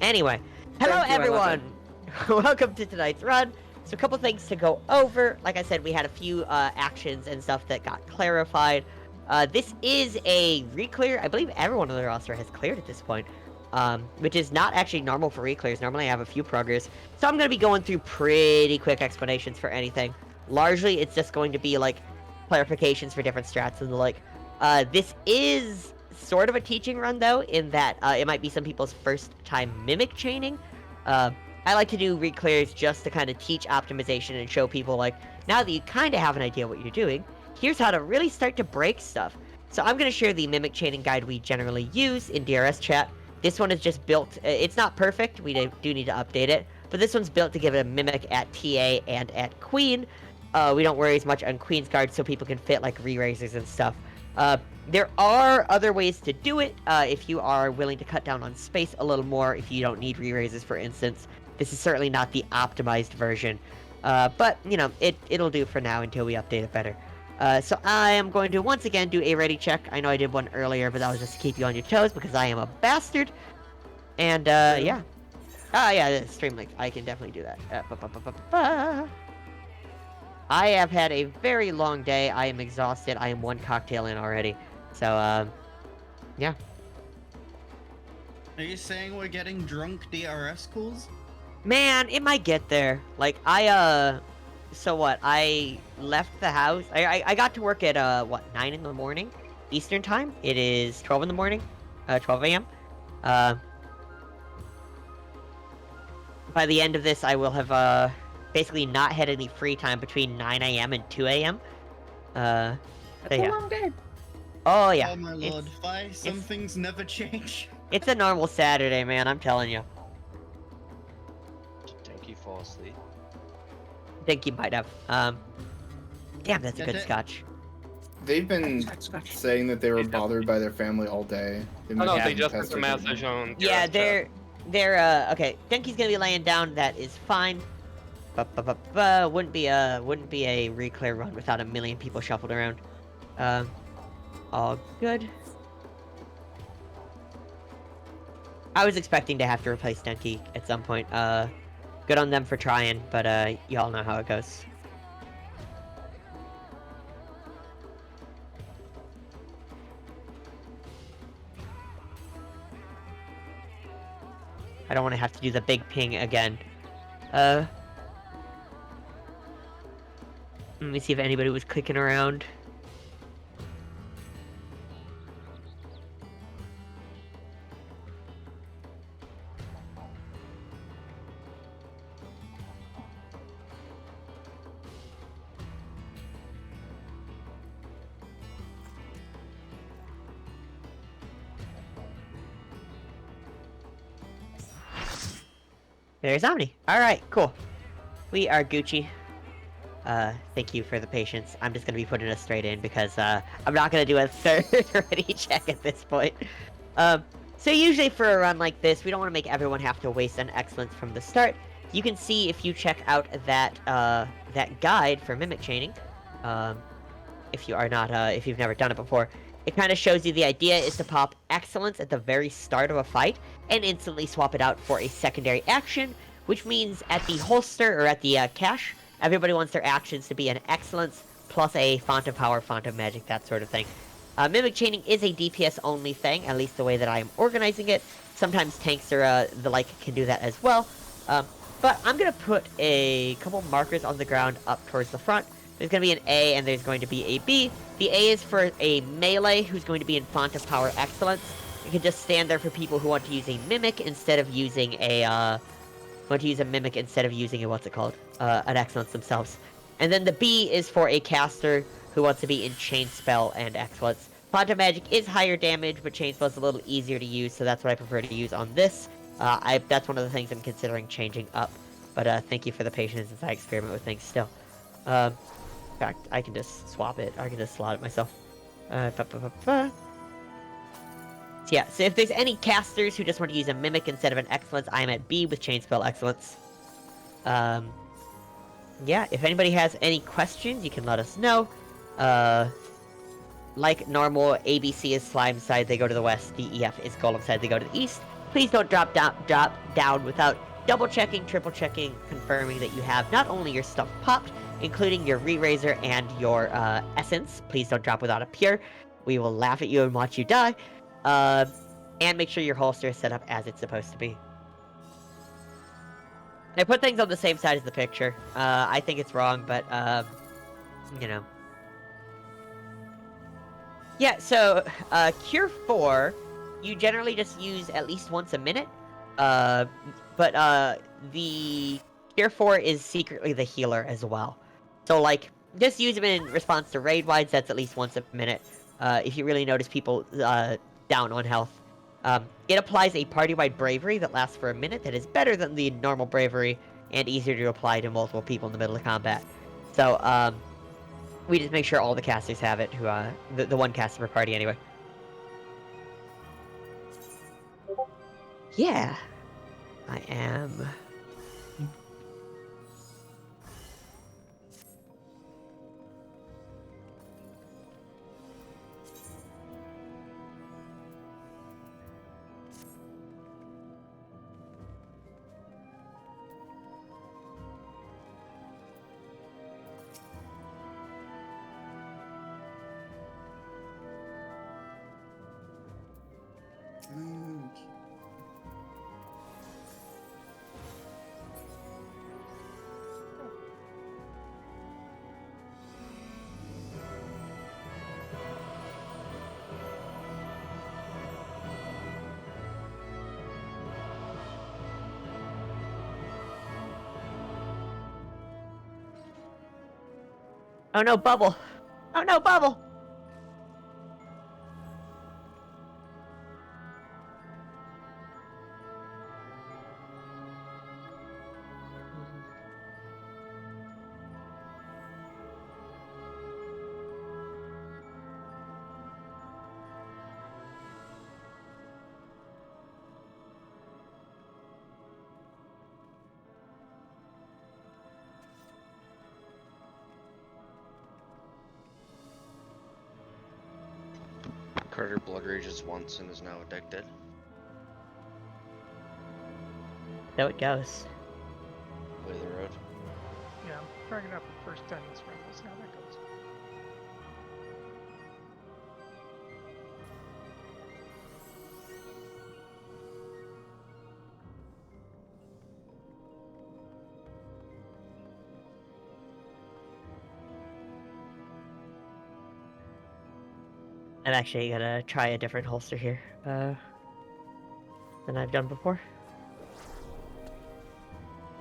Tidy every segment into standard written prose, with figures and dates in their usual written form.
Anyway, hello everyone! Welcome to tonight's run. So a couple things to go over. Like I said, we had a few actions and stuff that got clarified. This is a Reclear. I believe everyone on the roster has cleared at this point. Which is not actually normal for Reclears. Normally I have a few progress. So I'm going to be going through pretty quick explanations for anything. Largely, it's just going to be, like, clarifications for different strats and the like. This is sort of a teaching run, though, in that it might be some people's first time mimic chaining. I like to do Reclears just to kind of teach optimization and show people, like, now that you kind of have an idea what you're doing, here's how to really start to break stuff. So I'm going to share the mimic chaining guide we generally use in DRS chat. This one is just built, it's not perfect, we do need to update it, but this one's built to give it a mimic at TA and at Queen. We don't worry as much on Queen's guard so people can fit, like, re-raisers and stuff. There are other ways to do it, if you are willing to cut down on space a little more, if you don't need re-raisers, for instance. This is certainly not the optimized version, but, you know, it'll do for now until we update it better. So I am going to once again do a ready check. I know I did one earlier, but that was just to keep you on your toes because I am a bastard. And, yeah. Yeah, stream link. I can definitely do that. I have had a very long day. I am exhausted. I am one cocktail in already. So, yeah. Are you saying we're getting drunk DRS calls? Man, it might get there. Like, so what? I left the house. I got to work at, what, 9 in the morning? Eastern time? It is 12 in the morning. 12 a.m. By the end of this, I will have, basically not had any free time between 9 a.m. and 2 a.m. That's a long day. Oh, yeah. Oh my lord, why some things never change? It's a normal Saturday, man, I'm telling you. Think you fall asleep? I think you might have. Damn, that's a good scotch. They've been saying that they were bothered by their family all day. Oh no, they just sent a message on. Yeah, they're, okay. Denki's gonna be laying down, that is fine. Wouldn't be a Reclear run without a million people shuffled around. All good. I was expecting to have to replace Denki at some point. Good on them for trying, but y'all know how it goes. I don't want to have to do the big ping again. Let me see if anybody was clicking around. There's Omni. Alright, cool. We are Gucci. Thank you for the patience. I'm just gonna be putting us straight in because, I'm not gonna do a third ready check at this point. So usually for a run like this, we don't want to make everyone have to waste an excellence from the start. You can see if you check out that, that guide for mimic chaining, if you are not, if you've never done it before, it kind of shows you the idea is to pop excellence at the very start of a fight and instantly swap it out for a secondary action, which means at the holster or at the cache, everybody wants their actions to be an excellence plus a font of power, font of magic, that sort of thing. Mimic chaining is a DPS only thing, at least the way that I am organizing it. Sometimes tanks or the like can do that as well. But I'm gonna put a couple markers on the ground up towards the front. There's going to be an A and there's going to be a B. The A is for a melee who's going to be in Font of Power Excellence. You can just stand there for people who want to use a Mimic instead of using a, what's it called? An Excellence themselves. And then the B is for a caster who wants to be in Chain Spell and Excellence. Font of Magic is higher damage, but Chain Spell is a little easier to use, so that's what I prefer to use on this. That's one of the things I'm considering changing up. But thank you for the patience as I experiment with things still. In fact, I can just swap it. I can just slot it myself. So yeah, so if there's any casters who just want to use a Mimic instead of an Excellence, I'm at B with Chainspell Excellence. Yeah, if anybody has any questions, you can let us know. Like normal, ABC is Slime side, they go to the west. DEF is Golem side, they go to the east. please don't drop down without double checking, triple checking, confirming that you have not only your stuff popped, including your re-razor and your essence. Please don't drop without a pure. We will laugh at you and watch you die. And make sure your holster is set up as it's supposed to be. I put things on the same side as the picture. I think it's wrong, but, you know. Yeah, so, Cure 4, you generally just use at least once a minute. But the Cure 4 is secretly the healer as well. So, like, just use them in response to raid wides, that's at least once a minute. If you really notice people, down on health. It applies a party-wide bravery that lasts for a minute that is better than the normal bravery and easier to apply to multiple people in the middle of combat. So, we just make sure all the casters have it, who, the one caster per party anyway. Yeah. I am. Oh no, Bubble! Oh no, Bubble! Carter blood rages once and is now addicted. So it goes. Way of the road. Yeah, I'm trying it out for the first time this round. We'll see how that goes. I'm actually gonna try a different holster here, than I've done before.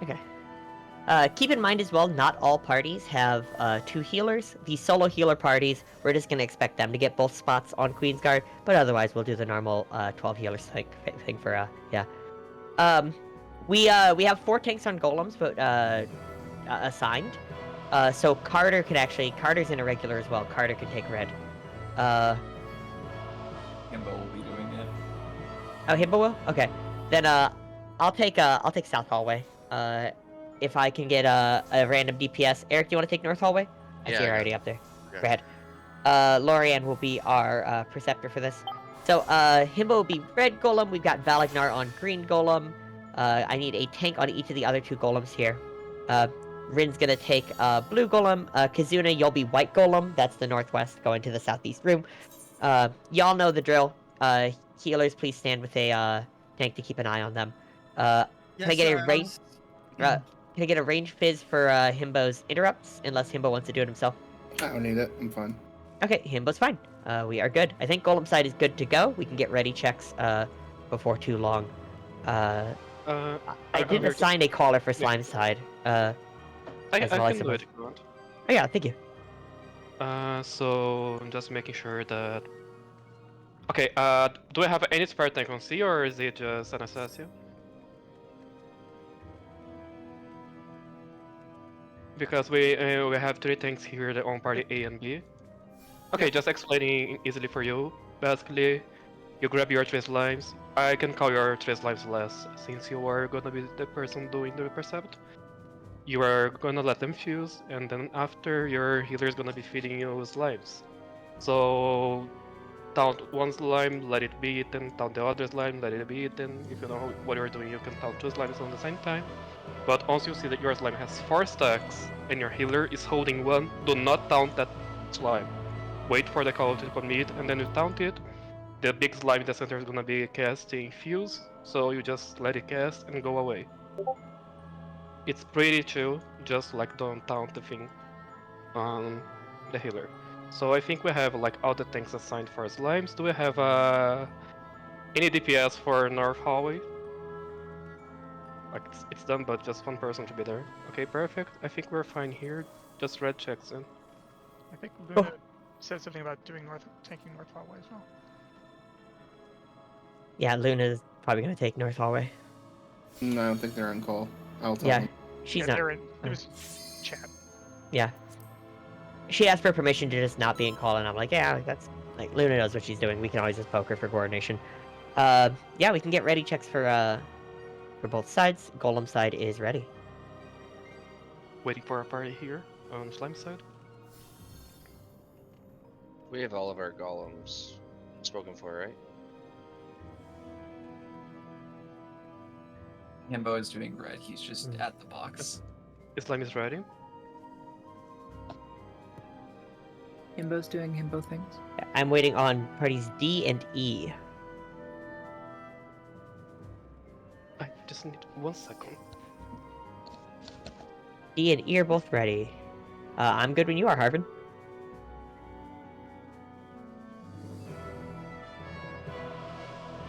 Okay. Keep in mind as well, not all parties have, 2 healers. The solo healer parties, we're just gonna expect them to get both spots on Queen's Guard, but otherwise we'll do the normal, 12 healers thing for, yeah. We have 4 tanks on golems, but, assigned. So Carter's in a regular as well. Carter can take red. Himbo will be doing it. Oh, Himbo will? Okay. Then, I'll take South Hallway. If I can get a random DPS. Eric, do you want to take North Hallway? I see you're already up there. Okay. Go ahead. Lorianne will be our, Preceptor for this. So, Himbo will be red golem. We've got Valagnar on green golem. I need a tank on each of the other 2 golems here. Rin's gonna take, blue golem. Kazuna, you'll be white golem. That's the northwest, going to the southeast room. Y'all know the drill. Healers, please stand with a, tank to keep an eye on them. Can I get a range? Can I get a range fizz for Himbo's interrupts? Unless Himbo wants to do it himself. I don't need it. I'm fine. Okay, Himbo's fine. We are good. I think Golem side is good to go. We can get ready checks before too long. I did assign a caller for Slime side. I as well, can do suppose. it if you want. Oh yeah, thank you. So I'm just making sure that. Okay. Do I have any spare tank on C, or is it just Anastasia? Because we have 3 tanks here that on party A and B. Okay, just explaining easily for you. Basically, you grab your trace limes. I can call your trace limes less, since you are gonna be the person doing the percept. You are gonna let them fuse, and then after, your healer is gonna be feeding you slimes. So taunt one slime, let it be eaten, taunt the other slime, let it be eaten. If you know what you're doing, you can taunt 2 slimes on the same time. But once you see that your slime has 4 stacks and your healer is holding 1, do not taunt that slime. Wait for the call to commit and then you taunt it. The big slime in the center is gonna be casting Fuse, so you just let it cast and go away. It's pretty chill, just like don't taunt the thing on the healer. So I think we have like all the tanks assigned for slimes. Do we have any DPS for North Hallway? Like it's done, but just 1 person to be there. Okay, perfect. I think we're fine here. Just red checks in. I think Luna said something about doing taking North Hallway as well. Yeah, Luna's probably gonna take North Hallway. No, I don't think they're on call. I'll tell Yeah, them. she's Yeah, not. they're in. It was chat. Yeah. She asked for permission to just not be in call, and I'm like, yeah, that's like Luna knows what she's doing. We can always just poke her for coordination. Yeah, we can get ready checks for both sides. Golem side is ready. Waiting for a party here on slime side. We have all of our golems spoken for, right? Himbo is doing red. He's just at the box. Slime is ready. Himbo's doing himbo things. I'm waiting on parties D and E. I just need 1 second. D and E are both ready. I'm good when you are, Harvin.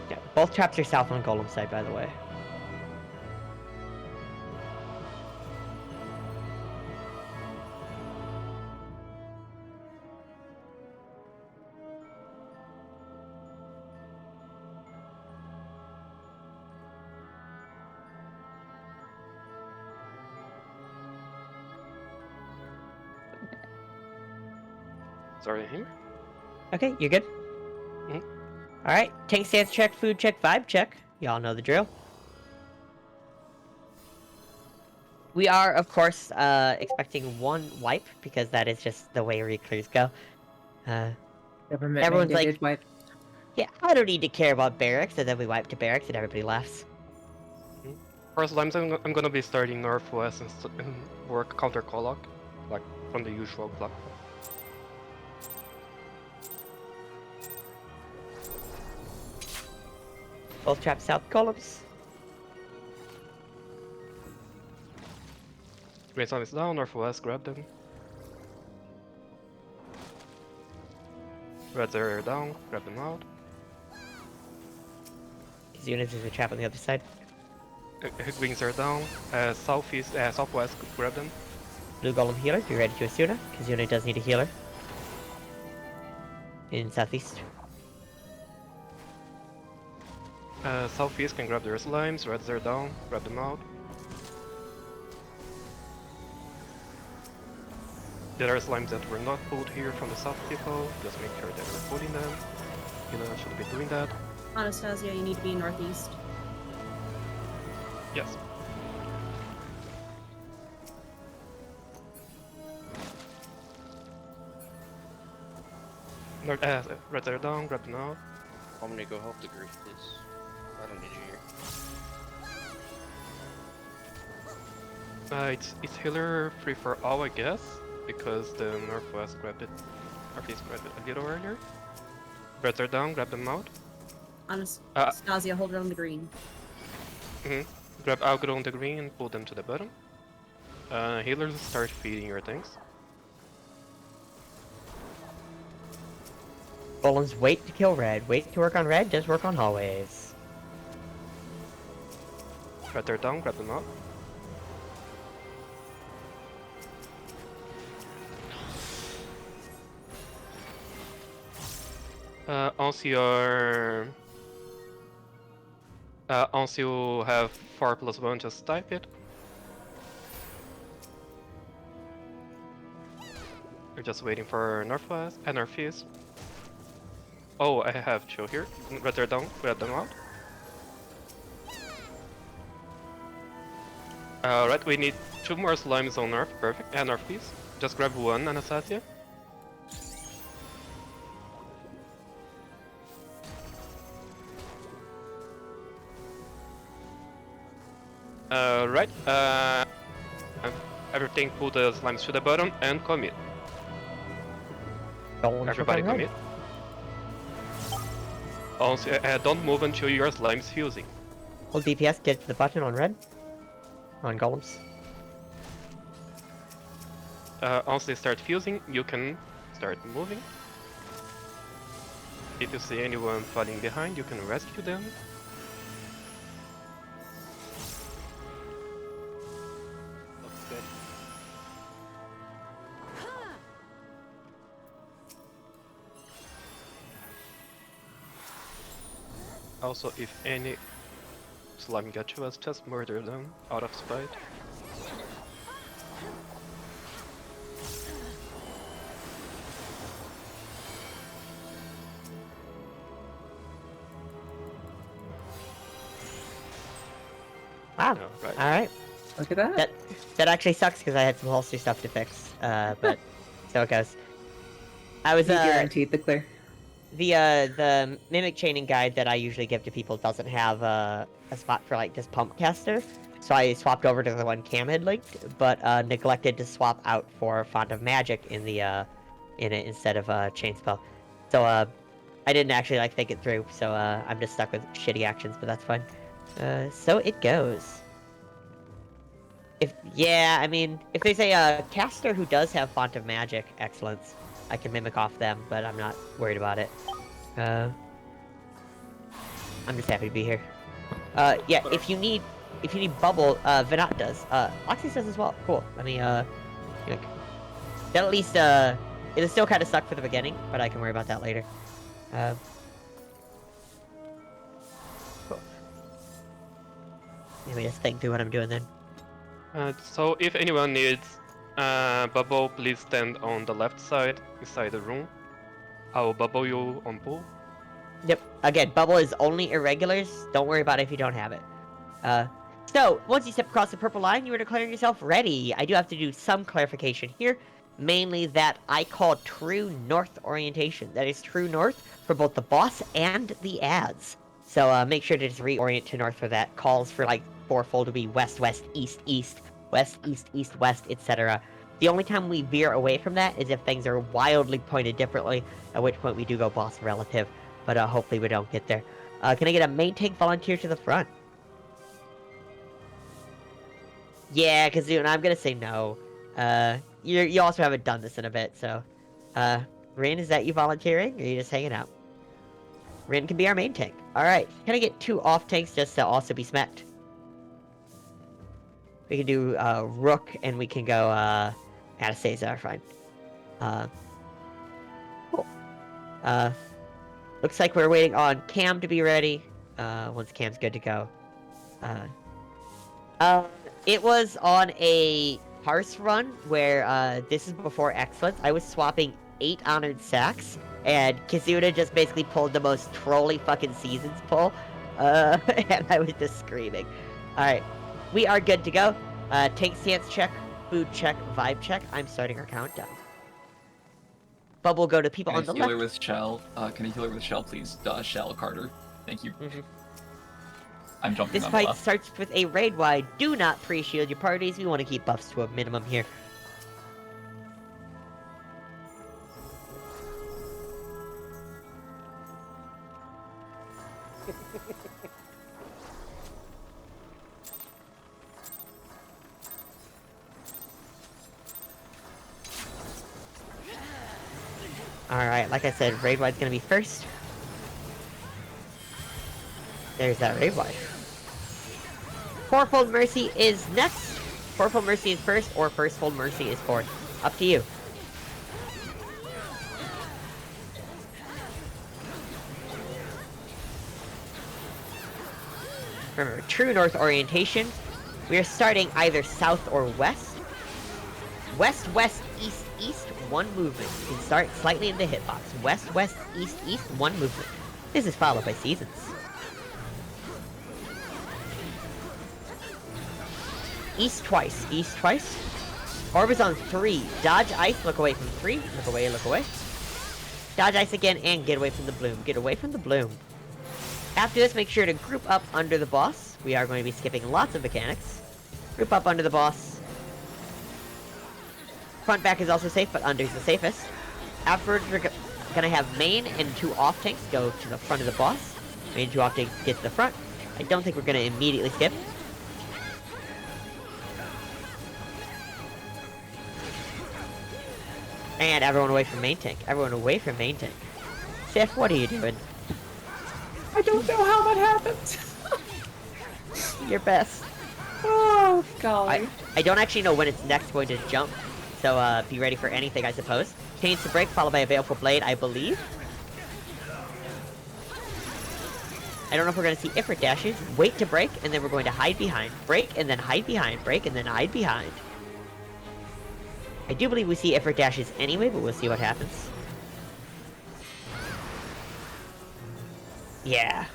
Yeah, both traps are south on Golem side, by the way. Sorry, here. Okay, you're good? Mhm. Alright, tank stance check, food check, vibe check. Y'all know the drill. We are, of course, expecting 1 wipe, because that is just the way reclears go. Government Everyone's like- mandated wipe. Yeah, I don't need to care about barracks, and then we wipe to barracks and everybody laughs. For slimes, I'm gonna be starting northwest and work counter Kolok, like from the usual block. Both traps south columns. Green slime is down, northwest, grab them. Reds are down, grab them out. His units is a trap on the other side. Greens are down, southeast, southwest, grab them. Blue golem healer, be ready to Asuna. Kazuna does need a healer. In southeast. Southeast can grab their slimes, reds are down, grab them out. There are slimes that were not pulled here from the south people, just make sure that we're pulling them. You know, should be doing that. Anastasia, you need to be northeast. Yes. Reds are down, grab them out. Want me to go help the grief, please? I don't need you here. It's healer free for all, I guess, because the northwest grabbed it. Northeast grabbed it a little earlier. Reds are down, grab them out. Anastasia, hold it on the green. Grab Algro on the green and pull them to the bottom. Healers start feeding your things. Golems wait to kill red. Wait to work on red, just work on hallways. Reds are down, grab them out. Once you have 4+1, just type it. We're just waiting for northwest and northeast. Oh, I have 2 here. Reds are down, grab them out. Right, we need 2 more slimes on north, perfect, and northeast. Just grab 1, Anastasia. Right. Everything put the slimes to the bottom and commit. Everybody commit. Also, don't move until your slime's fusing. Hold DPS, get to the button on red. On golems. Once they start fusing, you can start moving. If you see anyone falling behind, you can rescue them. Looks good. Also, if any slime get to us, just murder them out of spite. Wow. Right. Alright. Look at that. That actually sucks because I had some holster stuff to fix. But so it goes. I was You guaranteed the clear. the mimic chaining guide that I usually give to people doesn't have a spot for like this pump caster, so I swapped over to the one Cam had linked, but neglected to swap out for Font of Magic in the in it instead of chain spell. So I didn't actually like think it through, so I'm just stuck with shitty actions, but that's fine. So it goes. I mean, if there's a caster who does have Font of Magic excellence, I can mimic off them, but I'm not worried about it. I'm just happy to be here. Yeah, if you need bubble, Venat does. Oxys does as well. Cool. Let me that at least it'll still kind of suck for the beginning, but I can worry about that later. Cool. Let me just think through what I'm doing then. So if anyone needs bubble, please stand on the left side inside the room. I'll bubble you on pool. Yep. Again, bubble is only irregulars. Don't worry about it if you don't have it. So, once you step across the purple line, you are declaring yourself ready. I do have to do some clarification here. Mainly that I call true north orientation. That is true north for both the boss and the ads. So, make sure to just reorient to north for that. Calls for, like, fourfold to be west, west, east, east, west, east, east, west, etc. The only time we veer away from that is if things are wildly pointed differently, at which point we do go boss relative. But hopefully we don't get there. Can I get a main tank volunteer to the front? Yeah, Kazoo, I'm gonna say no. You also haven't done this in a bit, so... Rin, is that you volunteering, or are you just hanging out? Rin can be our main tank. Alright, can I get 2 off tanks just to also be smacked? We can do, Rook, and we can go, Anastasia, fine. Cool. Looks like we're waiting on Cam to be ready. Once Cam's good to go. It was on a Parse run where, this is before Excellence. I was swapping 8 honored sacks, and Kizuna just basically pulled the most trolly fucking seasons pull. And I was just screaming. Alright, we are good to go. Tank stance check, food check, vibe check. I'm starting our countdown. Bubble go to people on the left. With Shell? Can I heal her with Shell, please? Shell Carter. Thank you. I'm jumping This on fight left. starts with a raid wide. Do not pre-shield your parties. We want to keep buffs to a minimum here. Alright, like I said, raid wide's gonna be first. There's that raid wide. Fourfold Mercy is next. Fourfold Mercy is first, or Firstfold Mercy is fourth. Up to you. Remember, true north orientation. We are starting either south or west. West, west, east, east, 1 movement. You can start slightly in the hitbox. West, west, east, east, 1 movement. This is followed by seasons. East twice, east twice. Orb is on 3. Dodge ice, look away from 3. Look away, look away. Dodge ice again, and get away from the bloom. Get away from the bloom. After this, make sure to group up under the boss. we are going to be skipping lots of mechanics. Group up under the boss. Front back is also safe, but under is the safest. Afterwards, we're gonna have main and 2 off tanks go to the front of the boss. Main 2 off tanks get to the front. I don't think we're gonna immediately skip. And everyone away from main tank. Everyone away from main tank. Sif, what are you doing? I don't know how that happened. Your best. Oh, golly. I don't actually know when it's next going to jump. So, be ready for anything, I suppose. Chains to break, followed by a Baleful Blade, I believe. I don't know if we're going to see Ifrit dashes. Wait to break, and then we're going to hide behind. Break, and then hide behind. Break, and then hide behind. I do believe we see Ifrit dashes anyway, but we'll see what happens. Yeah.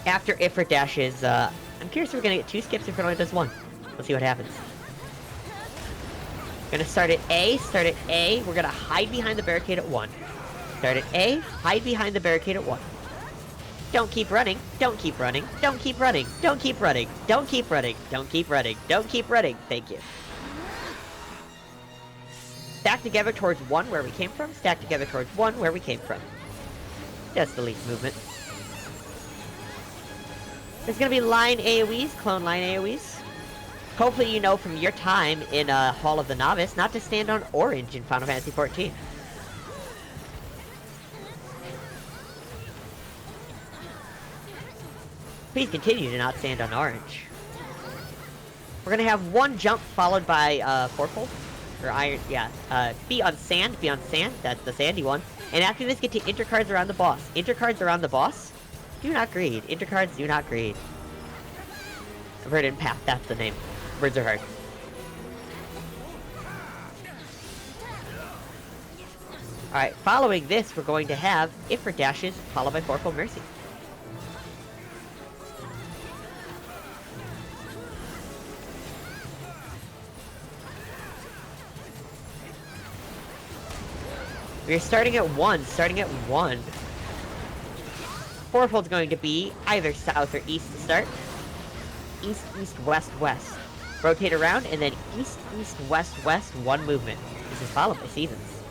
After Ifrit dashes, I'm curious if we're gonna get 2 skips if it only does 1. We'll see what happens. Gonna start at A, we're gonna hide behind the barricade at 1. Start at A, hide behind the barricade at 1. Don't keep running, don't keep running, don't keep running, don't keep running, don't keep running, don't keep running, don't keep running, thank you. Stack together towards 1 where we came from, stack together towards 1 where we came from. That's the least movement. There's gonna be line AoEs, clone line AoEs. Hopefully you know from your time in Hall of the Novice not to stand on orange in Final Fantasy XIV. Please continue to not stand on orange. We're gonna have 1 jump followed by fourfold. Or iron, yeah. Be on sand, that's the sandy one. And after this, get to intercards around the boss. Intercards around the boss? Do not greed. Intercards do not greed. Verdant Path, that's the name. Words are hard. Alright, following this, we're going to have Ifrit dashes, followed by Fourfold Mercy. We're starting at 1, Fourfold's going to be either south or east to start. East, east, west, west. Rotate around, and then east, east, west, west, 1 movement. This is followed by seasons.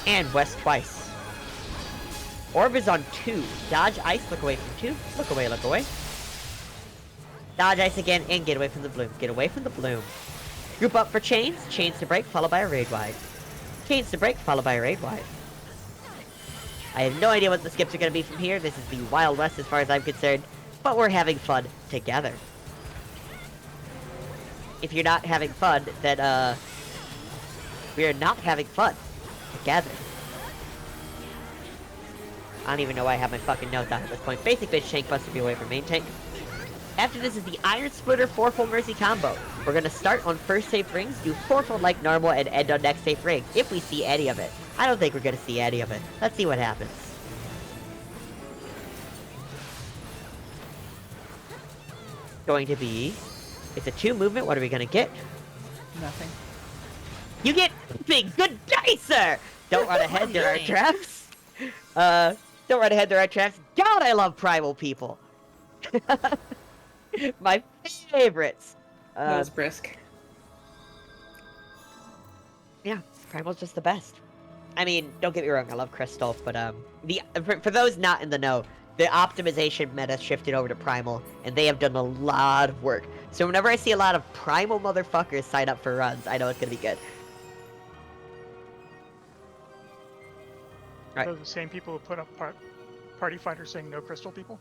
And west twice. Orb is on 2. Dodge ice, look away from 2. Look away, look away. Dodge ice again, and get away from the bloom. Get away from the bloom. Group up for chains. Chains to break, followed by a raid wide. Chains to break, followed by a raid wide. I have no idea what the skips are going to be from here. This is the Wild West as far as I'm concerned. But we're having fun together. If you're not having fun, then, we are not having fun together. I don't even know why I have my fucking notes on at this point. Basic bitch tank buster be away from main tank. After this is the Iron Splitter Fourfold Mercy combo. We're gonna start on first safe rings, do fourfold like normal, and end on next safe ring, if we see any of it. I don't think we're gonna see any of it. Let's see what happens. Going to be... It's a 2 movement, what are we gonna get? Nothing. You get nothing! Good day, sir! Don't run ahead, there are traps. Don't run ahead, there are traps. God, I love primal people! My favorites. That was brisk. Yeah, Primal's just the best. I mean, don't get me wrong, I love Crystal, but for those not in the know, the optimization meta shifted over to Primal, and they have done a lot of work. So whenever I see a lot of Primal motherfuckers sign up for runs, I know it's gonna be good. Right. Those are the same people who put up party fighters saying no crystal people?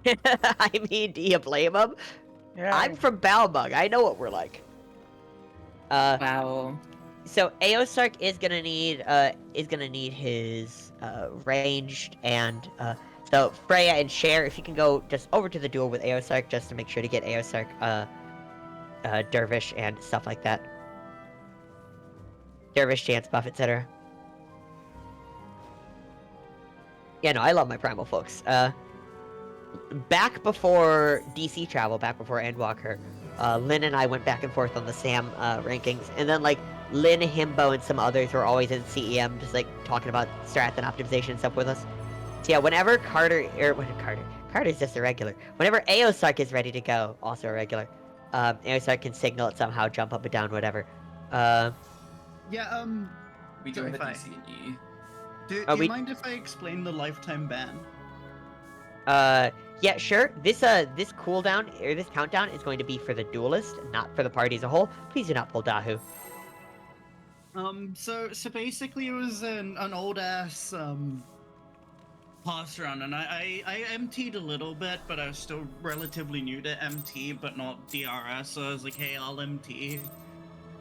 I mean, do you blame them? Yeah. I'm from Balmung. I know what we're like. Wow. So Aosark is gonna need his ranged, and so Freya and Cher, if you can go just over to the duel with Aosark just to make sure to get Aosark Dervish and stuff like that. Dervish chance buff, etc. Yeah, no, I love my primal folks. Back before DC travel, back before Endwalker, Lynn and I went back and forth on the Sam rankings, and then like Lynn, Himbo, and some others were always in CEM, just like talking about strat and optimization and stuff with us. So yeah, whenever Carter's just a regular. Whenever Aosark is ready to go, also a regular. Aosark can signal it somehow, jump up and down, whatever. Yeah, We do Sorry, have a fine. DCE. do Oh, you we- mind if I explain the lifetime ban? Yeah, sure. This cooldown, or this countdown is going to be for the duelist, not for the party as a whole. Please do not pull Dahu. So basically it was an old ass pass run, and I MT'd a little bit, but I was still relatively new to MT, but not DRS, so I was like, hey, I'll MT.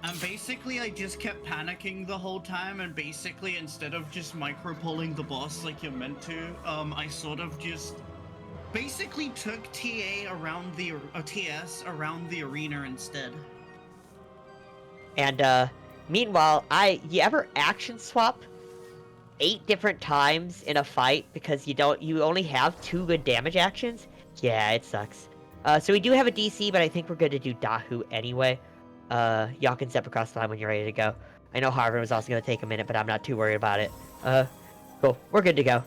And basically I just kept panicking the whole time, and basically instead of just micro-pulling the boss like you're meant to, I sort of just basically took TA around the TS around the arena instead. And meanwhile, you ever action swap 8 different times in a fight because you only have 2 good damage actions? Yeah, it sucks. So we do have a DC, but I think we're good to do Dahu anyway. Y'all can step across the line when you're ready to go. I know Harvard was also gonna take a minute, but I'm not too worried about it. Cool. We're good to go.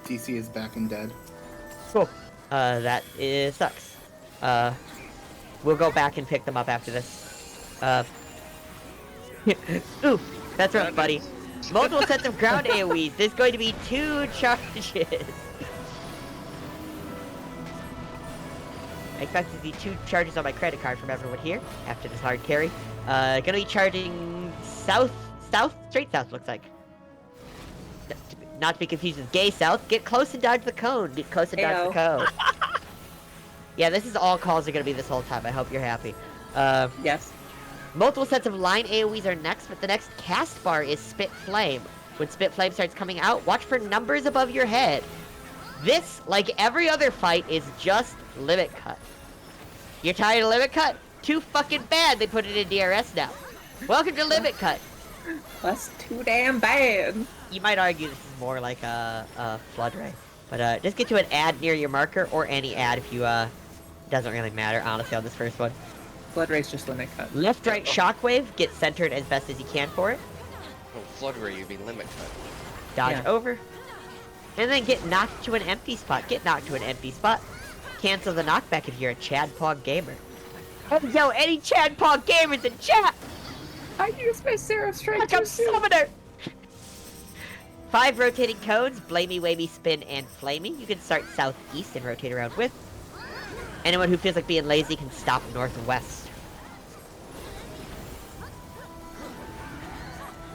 DC is back and dead. Cool. That sucks. We'll go back and pick them up after this. Ooh, that's rough, buddy. Multiple sets of ground AoEs. There's going to be 2 charges. I expect to see 2 charges on my credit card from everyone here after this hard carry. Gonna be charging south, straight south looks like. Not to be confused with gay south. Get close and dodge the cone. Get close and dodge the cone. Yeah, this is all calls are gonna be this whole time. I hope you're happy. Yes. Multiple sets of line AoEs are next, but the next cast bar is Spit Flame. When Spit Flame starts coming out, watch for numbers above your head. This, like every other fight, is just Limit Cut. You're tired of Limit Cut? Too fucking bad they put it in DRS now. Welcome to Limit Cut. That's too damn bad. You might argue this is more like a Flood Ray. But just get to an ad near your marker, or any ad if you, doesn't really matter, honestly, on this first one. Blood Ray's just limit cut. Left, right, Shockwave, get centered as best as you can for it. Oh, Flood Ray, you'd be limit cut. Dodge over. And then get knocked to an empty spot. Get knocked to an empty spot. Cancel the knockback if you're a Chadpog gamer. Oh, yo, any Chadpog gamers in chat! I used my Seraph Strike Look up too soon. Summoner! 5 rotating cones, Blamey, Wavy, Spin, and Flamey. You can start southeast and rotate around with. Anyone who feels like being lazy can stop northwest.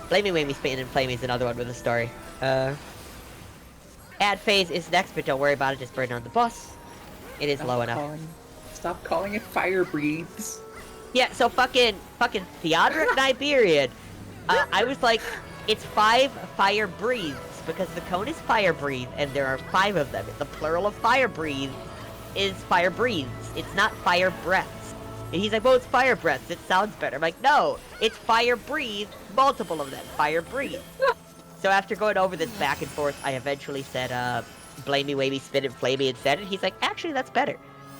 Blamey, Wavy, Spin, and Flamey is another one with a story. Ad phase is next, but don't worry about it, just burn on the boss. It is low enough. Stop calling it Fire Breathes. Yeah, so fucking Theodoric and Iberian. I was like, it's 5 fire breathes, because the cone is fire breathe, and there are 5 of them. The plural of fire breathe is fire breathes. It's not fire breaths. And he's like, well, it's fire breaths. It sounds better. I'm like, no, it's fire breathe, multiple of them. Fire breathe. So after going over this back and forth, I eventually said, Blamey, Wavy, Spin, and Flamey instead, and he's like, actually, that's better.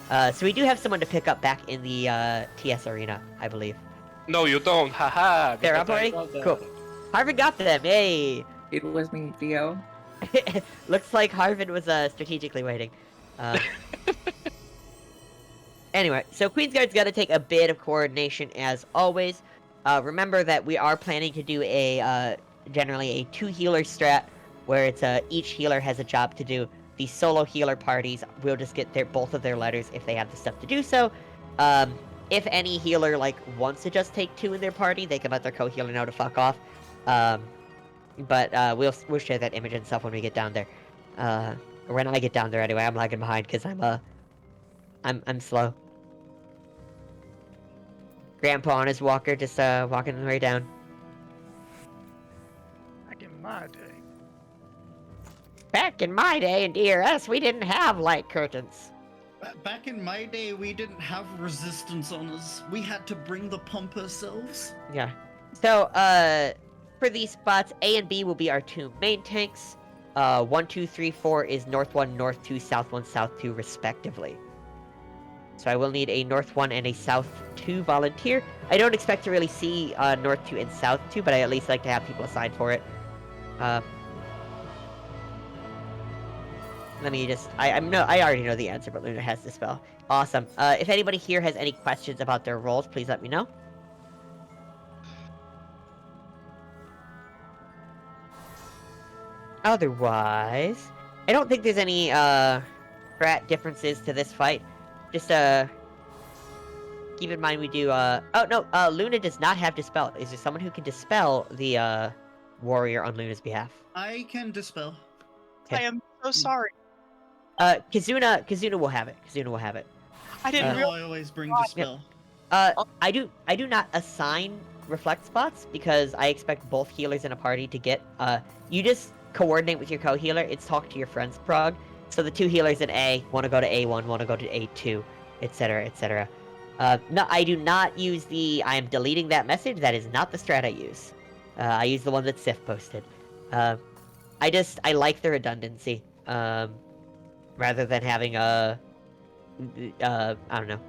So we do have someone to pick up back in the TS arena, I believe. No, you don't. Haha. They're up already? Cool. Harvin got them. Hey. It was me, Theo. Looks like Harvin was strategically waiting. Anyway, so Queensguard's got to take a bit of coordination as always. Remember that we are planning to do a generally a 2 healer strat, where it's each healer has a job to do. The solo healer parties will just get both of their letters if they have the stuff to do so. If any healer wants to just take 2 in their party, they can let their co-healer know to fuck off. But we'll share that image and stuff when we get down there. When I get down there anyway. I'm lagging behind because I'm slow. Grandpa on his walker, just walking the way down. Back in my day. Back in my day in DRS, we didn't have light curtains. Back in my day, we didn't have resistance on us. We had to bring the pump ourselves. Yeah. So, for these spots, A and B will be our 2 main tanks. 1, 2, 3, 4 is North 1, North 2, South 1, South 2, respectively. So I will need a North 1 and a South 2 volunteer. I don't expect to really see North 2 and South 2, but I at least like to have people assigned for it. Let me just... I already know the answer, but Luna has the spell. Awesome. If anybody here has any questions about their roles, please let me know. Otherwise, I don't think there's any, strat differences to this fight. Just, keep in mind we do, oh, no, Luna does not have Dispel. Is there someone who can dispel the, warrior on Luna's behalf? I can dispel. Okay. I am so sorry. Kazuna will have it. Kazuna will have it. I didn't No, realize. I always bring dispel. I do not assign reflect spots because I expect both healers in a party to get, you just coordinate with your co-healer. It's talk to your friends prog. So the 2 healers in A want to go to A1, want to go to A2, etc., etc. No, I do not use the I am deleting that message. That is not the strat I use. I use the one that Sif posted. I like the redundancy. Rather than having I don't know.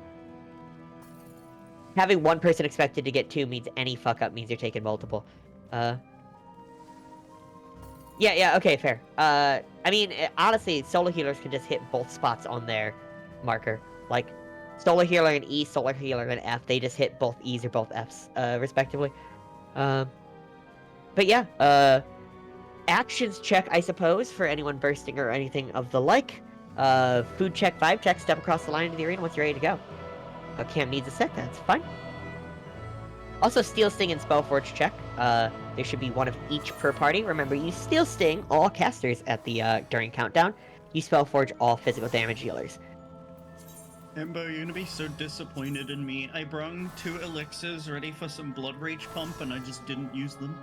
Having one person expected to get 2 means any fuck up means you're taking multiple. Yeah, okay, fair. I mean, honestly, solo healers can just hit both spots on their marker. Like, solo healer in E, solo healer in F, they just hit both E's or both F's, respectively. But yeah, actions check, I suppose, for anyone bursting or anything of the like. Food check, vibe check, step across the line into the arena once you're ready to go. Cam needs a set, that's fine. Also, Steel Sting and Spellforge check. There should be one of each per party. Remember, you Steel Sting all casters at the, during countdown. You Spellforge all physical damage dealers. Embo, you're gonna be so disappointed in me. I brung 2 elixirs ready for some Blood Rage pump, and I just didn't use them.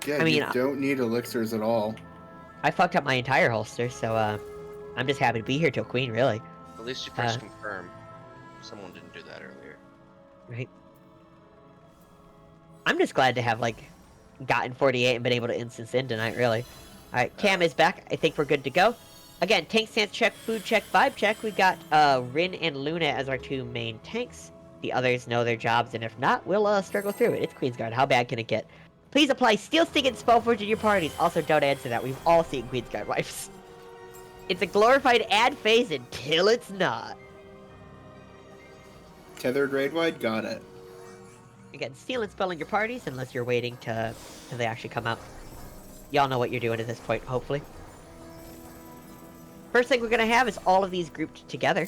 Yeah, I mean, you don't need elixirs at all. I fucked up my entire holster, so, I'm just happy to be here till Queen, really. At least you press confirm. Someone didn't do that earlier. Right. I'm just glad to have, like, gotten 48 and been able to instance in tonight, really. Alright, Cam is back. I think we're good to go. Again, tank stance check, food check, vibe check. We got, Rin and Luna as our 2 main tanks. The others know their jobs, and if not, we'll, struggle through it. It's Queensguard. How bad can it get? Please apply Steel Sting and Spellforge in your parties. Also, don't answer that. We've all seen Queensguard wives. It's a glorified ad phase until it's not. Tethered raid wide, got it. Again, steal and spell in your parties unless you're waiting till they actually come out. Y'all know what you're doing at this point, hopefully. First thing we're gonna have is all of these grouped together.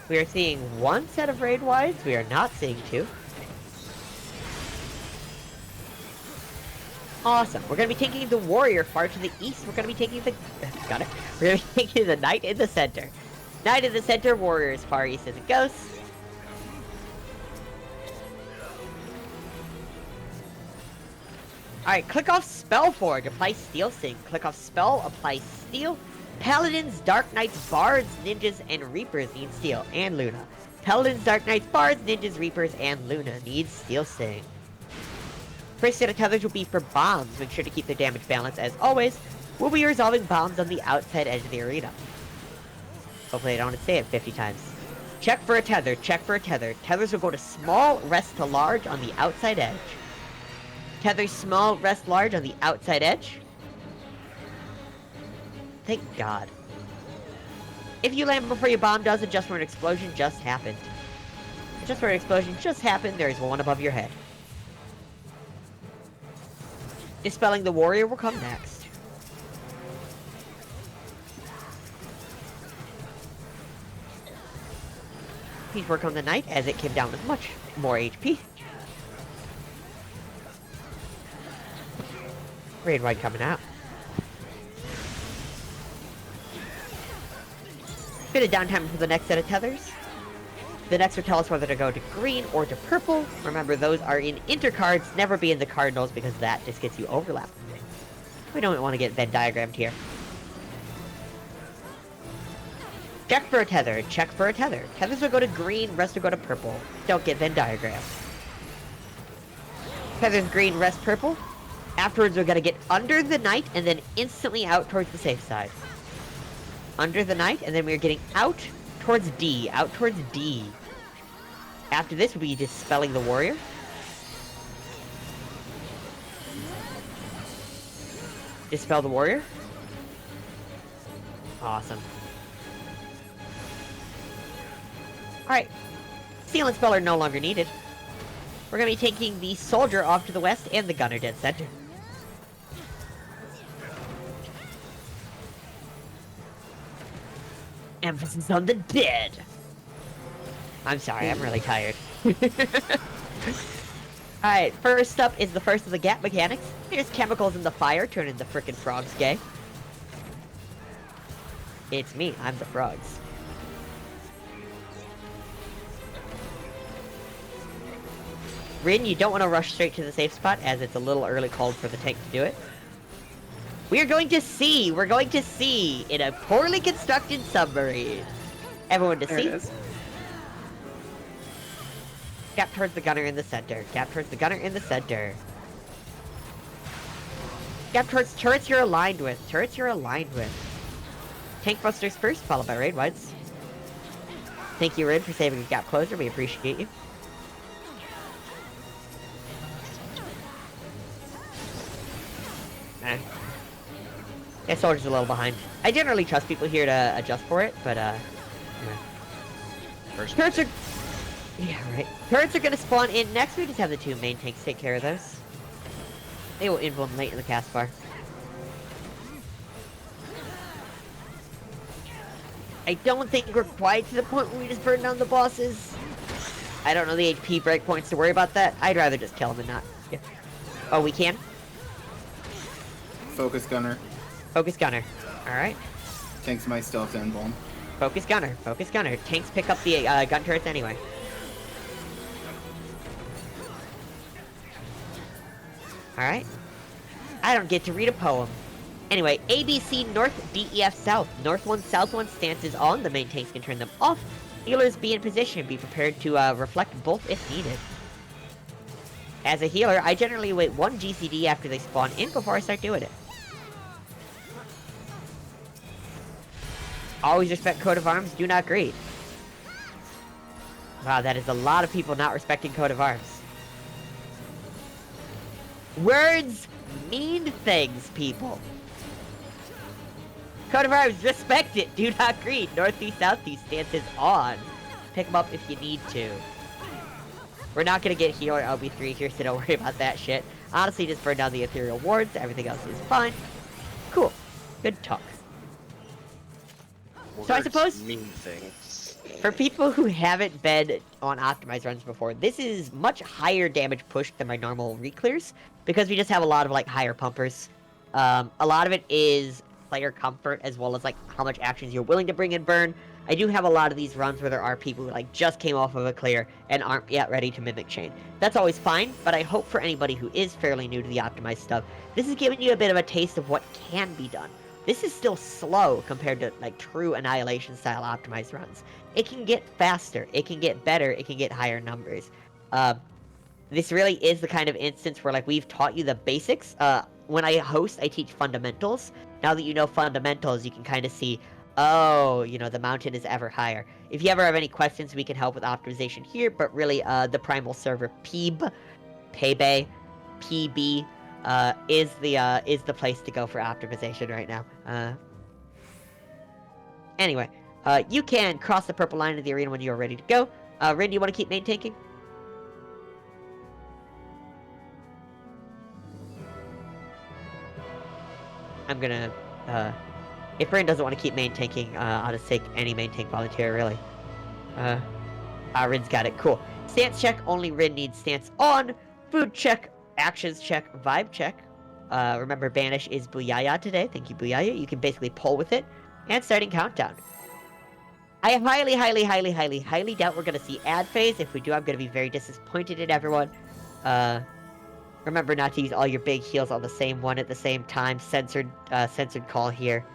We are seeing 1 set of raid wides. We are not seeing 2. Awesome. We're gonna be taking the warrior far to the east. We're gonna be taking the... Got it. We're gonna be taking the knight in the center. Knight in the center, warrior as far east as it goes. Alright, click off Spellforge, apply Steel Sting. Click off Spell, apply Steel. Paladins, Dark Knights, Bards, Ninjas, and Reapers need Steel, and Luna. Paladins, Dark Knights, Bards, Ninjas, Reapers, and Luna need Steel Sting. First set of tethers will be for bombs. Make sure to keep their damage balance. As always, we'll be resolving bombs on the outside edge of the arena. Hopefully I don't have to say it 50 times. Check for a tether, check for a tether. Tethers will go to small, rest to large on the outside edge. Tethers small, rest large on the outside edge. Thank God. If you land before your bomb does, just where an explosion just happened. Just where an explosion just happened, there is one above your head. Dispelling the warrior will come next. Please work on the knight as it came down with much more HP. Raid wide coming out. Bit of downtime for the next set of tethers. The next will tell us whether to go to green or to purple. Remember, those are in intercards, never be in the cardinals because that just gets you overlap. We don't want to get Venn diagrammed here. Check for a tether. Check for a tether. Tethers will go to green, rest will go to purple. Don't get Venn diagram. Tethers green, rest purple. Afterwards, we're gonna get under the knight and then instantly out towards the safe side. Under the knight, and then we're getting out towards D. Out towards D. After this, we'll be dispelling the warrior. Dispel the warrior. Awesome. Alright. Seal and spell are no longer needed. We're gonna be taking the soldier off to the west and the gunner dead center. Emphasis on the dead. I'm sorry, I'm really tired. Alright, first up is the first of the gap mechanics. Here's chemicals in the fire, turning the frickin' frogs gay. It's me, I'm the frogs. Rin, you don't want to rush straight to the safe spot, as it's a little early called for the tank to do it. We're going to sea in a poorly constructed submarine. Everyone to There sea. it is. Gap towards the gunner in the center. Gap towards the gunner in the center. Gap towards turrets you're aligned with. Turrets you're aligned with. Tank busters first, followed by raid wides. Thank you, Rin, for saving a gap closer. We appreciate you. Yeah, soldier's a little behind. I generally trust people here to adjust for it, but yeah. First Turrets are... Yeah, right. Turrets are gonna spawn in next. We just have the two main tanks take care of those. They will inbound late in the cast bar. I don't think we're quite to the point where we just burn down the bosses. I don't know the HP breakpoints to worry about that. I'd rather just kill them and not... Yeah. Oh, we can? Focus gunner. Focus gunner. Alright. Tanks my stealth and bomb. Focus gunner. Focus gunner. Tanks pick up the gun turrets anyway. Alright. I don't get to read a poem. Anyway, ABC North, DEF South. North 1, South 1 stances on. The main tanks can turn them off. Healers be in position. Be prepared to reflect both if needed. As a healer, I generally wait 1 GCD after they spawn in before I start doing it. Always respect Code of Arms, do not greed. Wow, that is a lot of people not respecting Code of Arms. Words mean things, people. Code of Arms, respect it, do not greed. Northeast, southeast stances on. Pick them up if you need to. We're not gonna get healer LB3 here, so don't worry about that shit. Honestly, just burn down the ethereal wards, everything else is fine. Cool. Good talk. So I suppose, mean things. for people who haven't been on optimized runs before, this is much higher damage push than my normal reclears, because we just have a lot of, like, higher pumpers. A lot of it is player comfort, as well as, like, how much actions you're willing to bring and burn. I do have a lot of these runs where there are people who, like, just came off of a clear and aren't yet ready to mimic chain. That's always fine, but I hope for anybody who is fairly new to the optimized stuff, this is giving you a bit of a taste of what can be done. This is still slow compared to, like, true Annihilation style optimized runs. It can get faster, it can get better, it can get higher numbers. This really is the kind of instance where, like, we've taught you the basics. When I host, I teach fundamentals. Now that you know fundamentals, you can kind of see, oh, you know, the mountain is ever higher. If you ever have any questions, we can help with optimization here, but really, the primal server PB, is the place to go for optimization right now. Anyway, you can cross the purple line of the arena when you are ready to go. Rin, do you want to keep main tanking? I'm gonna, if Rin doesn't want to keep main tanking, I'll just take any main tank volunteer, really. Rin's got it, cool. Stance check, only Rin needs stance on. Food check, actions check, vibe check. Remember, banish is Booyaya today. Thank you, Booyaya. You can basically pull with it. And starting countdown. I highly doubt we're gonna see ad phase. If we do, I'm gonna be very disappointed in everyone. Remember not to use all your big heals on the same one at the same time. Censored call here.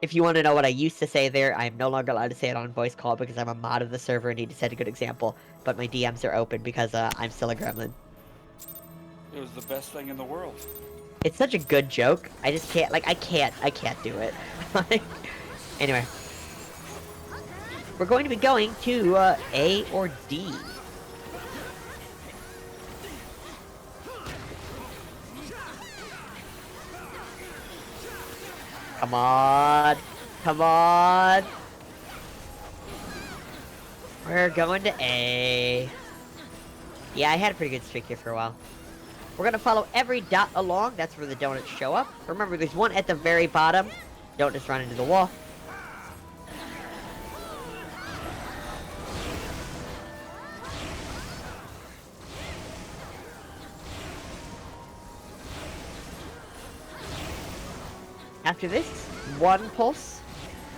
If you want to know what I used to say there, I am no longer allowed to say it on voice call because I'm a mod of the server and need to set a good example. But my DMs are open because I'm still a gremlin. It was the best thing in the world. It's such a good joke. I just can't, like, I can't do it. Anyway. We're going to be going to, A or D. Come on. Come on. We're going to A. Yeah, I had a pretty good streak here for a while. We're gonna follow every dot along. That's where the donuts show up. Remember, there's one at the very bottom. Don't just run into the wall. After this, 1 pulse,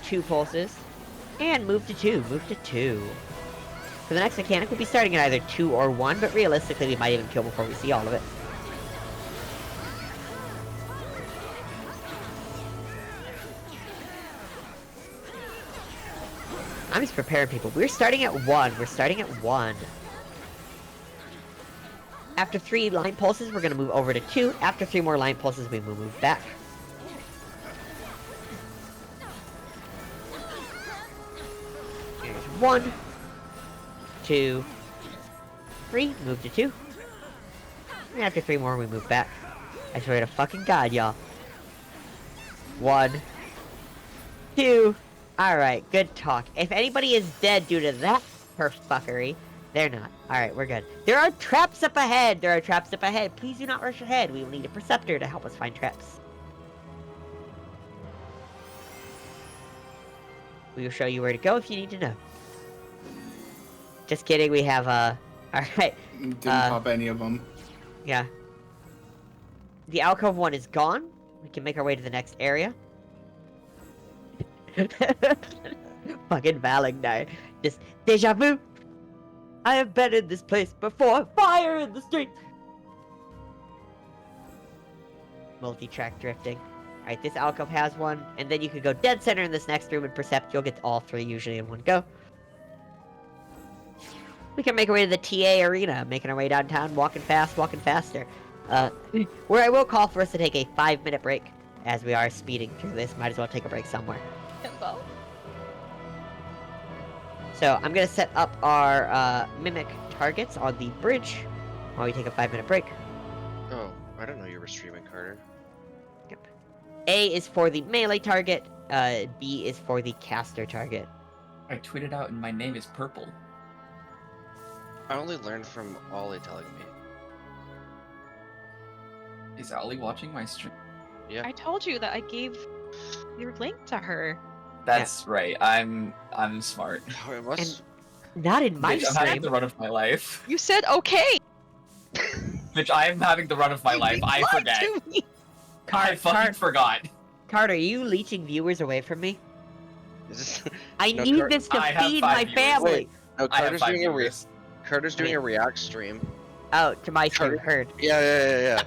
2 pulses, and move to 2. Move to 2. For the next mechanic, we'll be starting at either 2 or 1, but realistically, we might even kill before we see all of it. I'm just preparing people. We're starting at 1. We're starting at 1. After 3 line pulses, we're going to move over to 2. After 3 more line pulses, we move back. Here's 1, 2, 3. Move to 2. And after 3 more, we move back. I swear to fucking God, y'all. 1, 2. Alright, good talk. If anybody is dead due to that fuckery, they're not. Alright, we're good. There are traps up ahead! There are traps up ahead. Please do not rush ahead. We will need a preceptor to help us find traps. We will show you where to go if you need to know. Just kidding, we have, Alright. Didn't pop any of them. Yeah. The alcove one is gone. We can make our way to the next area. Fucking Valentine. Just deja vu. I have been in this place before. Fire in the street. Multi-track drifting. Alright, this alcove has one, and then you could go dead center in this next room and percept. You'll get all 3 usually in one go. We can make our way to the TA arena, making our way downtown, walking fast, walking faster. Where I will call for us to take a 5-minute break, as we are speeding through this. Might as well take a break somewhere. So, I'm gonna set up our, mimic targets on the bridge while we take a 5-minute break. Oh, I didn't know you were streaming, Carter. Yep. A is for the melee target, B is for the caster target. I tweeted out and my name is Purple. I only learned from Ollie telling me. Is Ollie watching my stream? Yeah. I told you that I gave your link to her. That's right. I'm smart. Oh, it must... Not in my Bitch, I'm having stream. the run of my life. You said okay. Bitch, I am having the run of my life. I lied forget. to me. I fucking forgot. Carter, are you leeching viewers away from me? Is this... I No, need Car- this to I have feed 5 my viewers. family. Wait, no, I have Carter's 5 doing a viewers. Carter's doing a React stream. Oh, to my stream, Carter- heard. Yeah.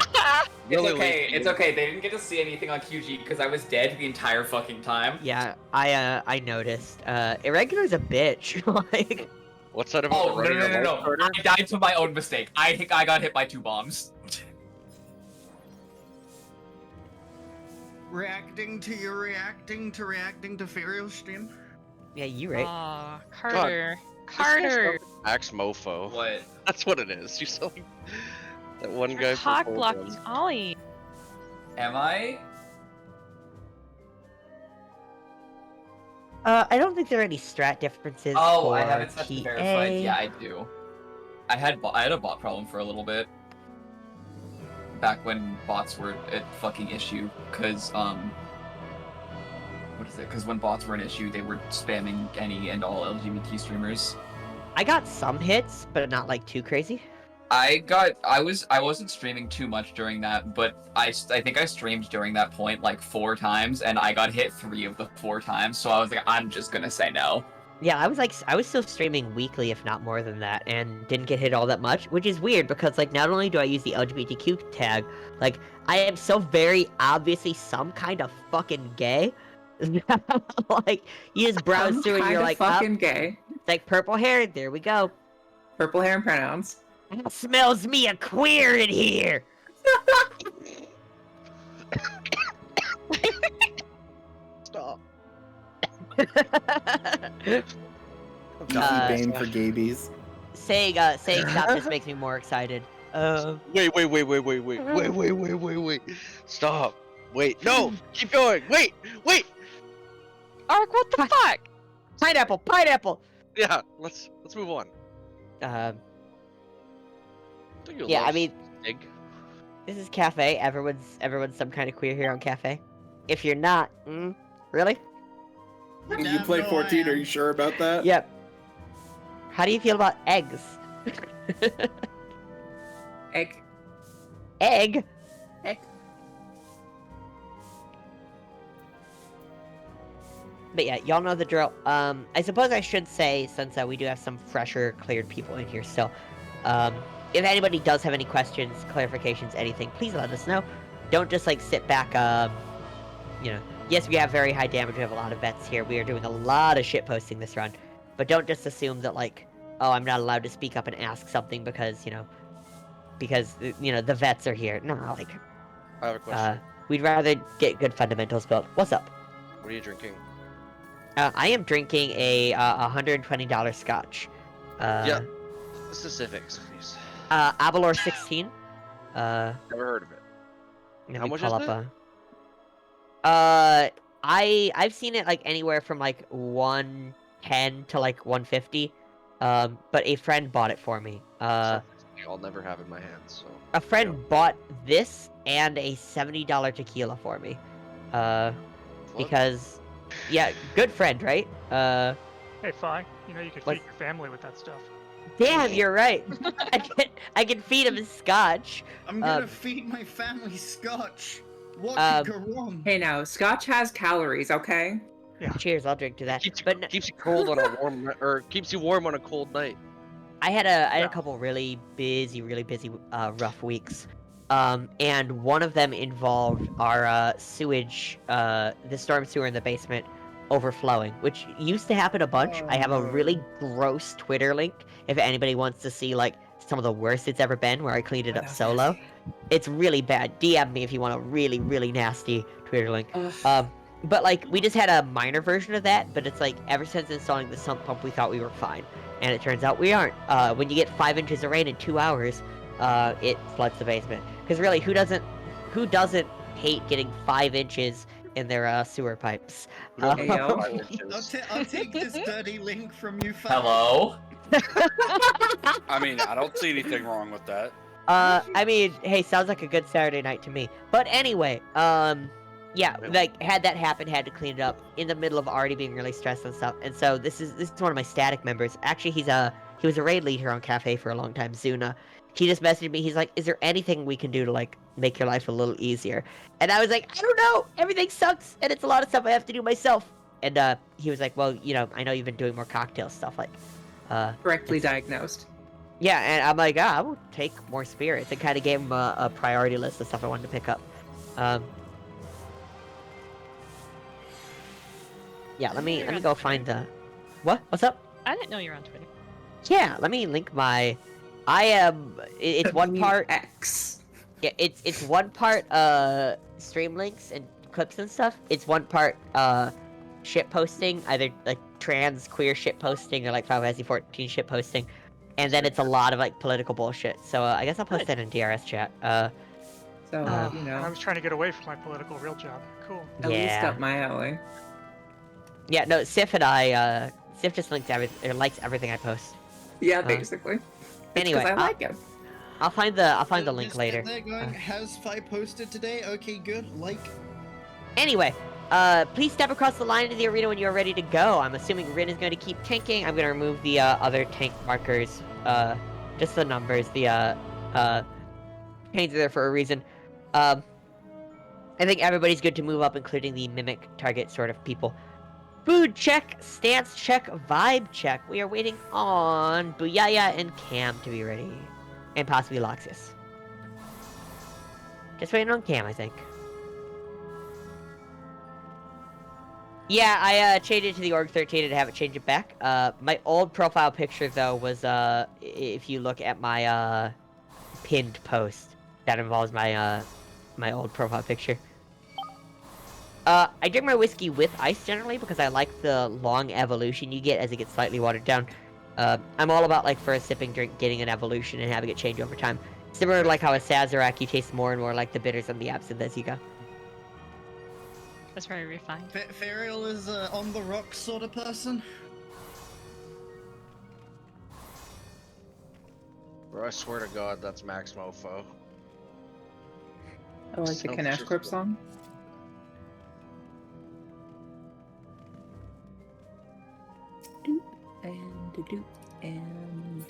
It's Really okay, leaking. it's okay. They didn't get to see anything on QG because I was dead the entire fucking time. Yeah, I noticed. Irregular's a bitch. Like, What's that about Oh, running your no. life, Carter? I died to my own mistake. I think I got hit by 2 bombs. Reacting to Ferial's stream? yeah, you right. Aw, Carter. Carter. Axe mofo. What? That's what it is. You saw like, that one guy You're from cock Cold blocking Ones. Ollie. Am I? I don't think there are any strat differences Oh, for I haven't set the TA. verified. Yeah, I do. I had a bot problem for a little bit. Back when bots were a fucking issue, cause what is it? Because when bots were an issue, they were spamming any and all LGBT streamers. I got some hits, but not like too crazy. I wasn't streaming too much during that, but I think I streamed during that point like 4 times, and I got hit 3 of the 4 times. So I was like, I'm just gonna say no. Yeah, I was still streaming weekly, if not more than that, and didn't get hit all that much, which is weird because, like, not only do I use the LGBTQ tag, like, I am so very obviously some kind of fucking gay Like, you just browse I'm through and you're kinda like, fucking oh, gay. it's like purple hair, there we go. Purple hair and pronouns. Smells me a queer in here! Stop. DC Bane for gabies. saying stop just makes me more excited. Wait. Stop. Wait. No. Keep going. Wait. Ark, what the fuck? Pineapple! Yeah. Let's move on. Um, Don't you yeah, love I mean, egg? this is Cafe. Everyone's some kind of queer here on Cafe. If you're not, really? You Damn, play no, I 14, are am. you sure about that? Yep. How do you feel about eggs? Egg. Egg? Egg. But yeah, y'all know the drill. I suppose I should say, since we do have some fresher, cleared people in here still, if anybody does have any questions, clarifications, anything, please let us know. Don't just, like, sit back, you know, yes, we have very high damage, we have a lot of vets here, we are doing a lot of shitposting this run, but don't just assume that, like, oh, I'm not allowed to speak up and ask something because, you know, the vets are here. No, like, I have a question. we'd rather get good fundamentals built. What's up? What are you drinking? I am drinking a $120 scotch. Yeah. Specifics, please. Avalor 16. Never heard of it. Let How me much pull is up it? I've seen it like anywhere from like 110 to like 150. But a friend bought it for me. I'll never have in my hands. So. A friend bought this and a $70 tequila for me. Because, yeah, good friend, right? Hey, Fi, you know you could What? feed your family with that stuff. Damn, you're right. I can feed him scotch. I'm gonna feed my family scotch. What could go wrong? Hey now, scotch has calories, okay? Yeah. Cheers, I'll drink to that. Keeps But you cold on a warm or keeps you warm on a cold night. I had a couple really busy, rough weeks. And one of them involved our sewage, the storm sewer in the basement overflowing, which used to happen a bunch. Oh, I have a no. really gross Twitter link if anybody wants to see like some of the worst it's ever been, where I cleaned it up solo. It's really bad. DM me if you want a really, really nasty Twitter link. But like we just had a minor version of that, but it's like ever since installing the sump pump, we thought we were fine, and it turns out we aren't. When you get 5 inches of rain in 2 hours, it floods the basement. Because really, who doesn't hate getting 5 inches in their sewer pipes? Hey, yo. I'll take this dirty link from you. Hello? I mean, I don't see anything wrong with that. I mean, hey, sounds like a good Saturday night to me. But anyway, yeah, like had that happen, had to clean it up in the middle of already being really stressed and stuff. And so this is one of my static members. Actually, he was a raid lead here on Cafe for a long time, Zuna. He just messaged me. He's like, "Is there anything we can do to like make your life a little easier?" And I was like, "I don't know. Everything sucks, and it's a lot of stuff I have to do myself." And he was like, "Well, you know, I know you've been doing more cocktail stuff, like." Correctly diagnosed. Yeah, and I'm like, I will take more spirits, and kind of gave him a priority list of stuff I wanted to pick up. Yeah, let me go find the. What? What's up? I didn't know you were on Twitter. Yeah, let me link my. I am. It's one part. X. Yeah, it's one part stream links and clips and stuff. It's one part shit posting, either like trans queer shit posting or like Final Fantasy 14 shit posting, and then it's a lot of like political bullshit. So I guess I'll post that in DRS chat. So, you know. I was trying to get away from my political real job. Cool. At least up my alley. Yeah, no, Sif and I, Sif just likes everything I post. Yeah, basically. Anyway, I like him. I'll find the link later. They're going, has Fi posted today? Okay, good. Like. Anyway, please step across the line into the arena when you're ready to go. I'm assuming Rin is going to keep tanking. I'm going to remove the other tank markers, just the numbers. The panes are there for a reason. I think everybody's good to move up, including the mimic target sort of people. Food check, stance check, vibe check. We are waiting on Booyaya and Cam to be ready. And possibly Loxius. Just waiting on Cam, I think. Yeah, I changed it to the Org 13 and haven't changed it back. My old profile picture though was if you look at my pinned post, that involves my my old profile picture. I drink my whiskey with ice generally because I like the long evolution you get as it gets slightly watered down. I'm all about, like, for a sipping drink, getting an evolution and having it change over time. Similar to, like, how a Sazerac, you taste more and more like the bitters and the absinthe as you go. That's very refined. Ferial is on the rocks sort of person. Bro, I swear to God, that's Max Mofo. I like the Sounds Kanash just- Corp song. Doop and doop and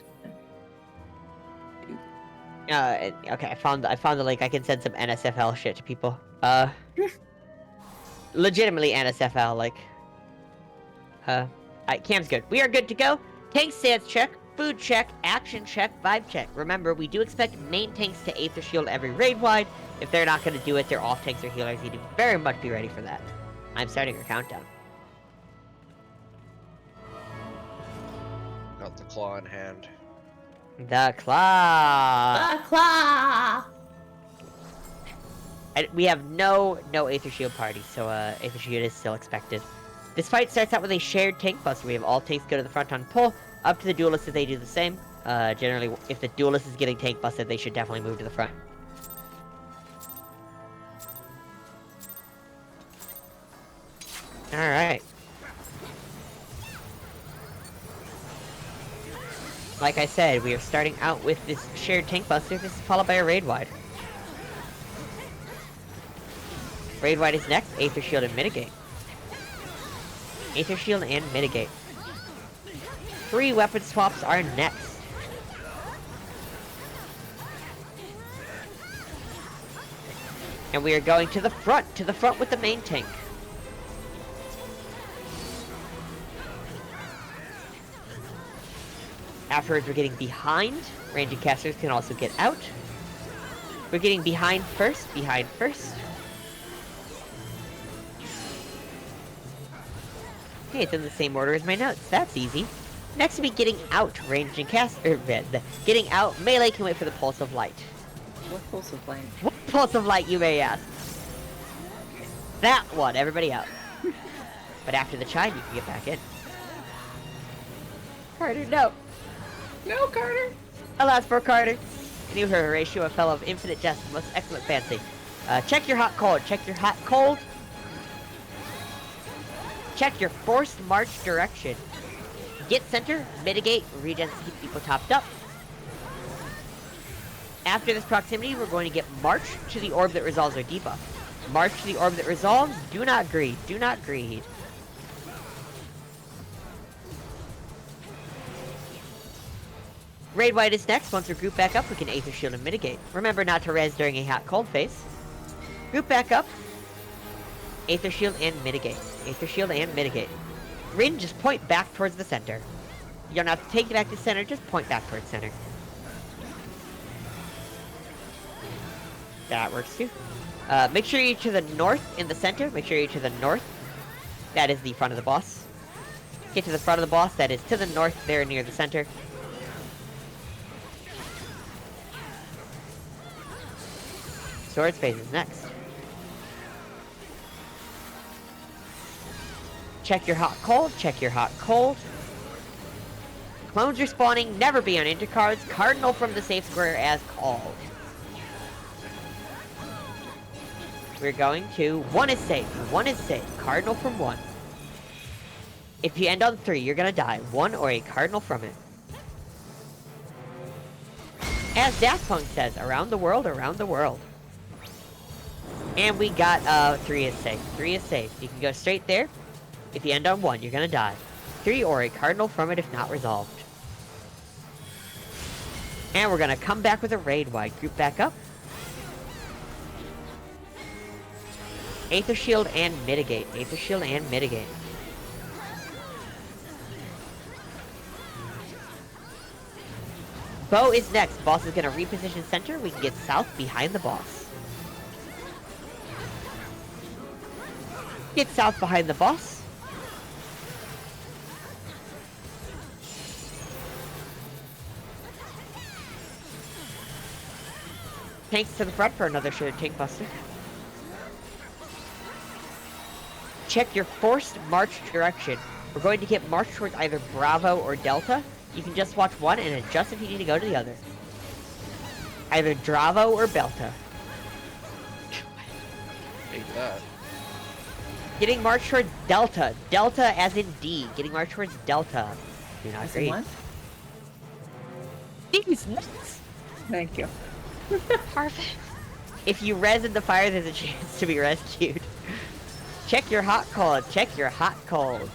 doop. Okay, I found the link. I can send some NSFL shit to people. Legitimately NSFL, like. Alright, Cam's good. We are good to go. Tank stance check, food check, action check, vibe check. Remember, we do expect main tanks to Aether Shield every raid wide. If they're not going to do it, their off tanks or healers need to very much be ready for that. I'm starting our countdown. Got the claw in hand. The claw. The claw! We have no Aether Shield party, so Aether Shield is still expected. This fight starts out with a shared tank buster. We have all tanks go to the front on pull, up to the duelists if they do the same. Generally, if the duelist is getting tank busted, they should definitely move to the front. Alright. Like I said, we are starting out with this shared tank buster. This is followed by a raid wide. Raid wide is next. Aether Shield and Mitigate. Aether Shield and Mitigate. 3 weapon swaps are next. And we are going to the front with the main tank. Afterwards, we're getting behind. Ranging casters can also get out. We're getting behind first. Hey, it's in the same order as my notes. That's easy. Next will be getting out. Ranging getting out. Melee can wait for the pulse of light. What pulse of light? What pulse of light, you may ask? That one. Everybody out. But after the chime, you can get back in. Carter, no. No, Carter! Alas for Carter. Knew her, Horatio, a fellow of infinite jest, most excellent fancy. Check your hot cold. Check your hot cold. Check your forced march direction. Get center, mitigate, regen to keep people topped up. After this proximity, we're going to get march to the orb that resolves our debuff. March to the orb that resolves. Do not greed. Do not greed. Raid wide is next. Once we group back up, we can Aether Shield and Mitigate. Remember not to res during a hot cold phase. Group back up. Aether Shield and Mitigate. Aether Shield and Mitigate. Rin, just point back towards the center. You don't have to take it back to center, just point back towards center. That works too. Make sure you're to the north in the center. Make sure you're to the north. That is the front of the boss. Get to the front of the boss. That is to the north there near the center. Sword phase is next. Check your hot cold. Check your hot cold. Clones are spawning. Never be on intercards. Cardinal from the safe square as called. We're going to... 1 is safe. 1 is safe. Cardinal from 1. If you end on 3, you're gonna die. 1 or a cardinal from it. As Daft Punk says, around the world, around the world. And we got, 3 is safe. 3 is safe. You can go straight there. If you end on 1, you're gonna die. 3 or a cardinal from it if not resolved. And we're gonna come back with a raid wide. Group back up. Aether Shield and Mitigate. Aether Shield and Mitigate. Bow is next. Boss is gonna reposition center. We can get south behind the boss. Get south behind the boss. Tanks to the front for another shared tank buster. Check your forced march direction. We're going to get marched towards either Bravo or Delta. You can just watch one and adjust if you need to go to the other. Either Bravo or Delta. Hate that. Getting marched towards Delta. Delta as in D. Getting marched towards Delta. Do not agree. What? These nuts. Thank you. Perfect. If you res in the fire, there's a chance to be rescued. Check your hot cold. Check your hot cold.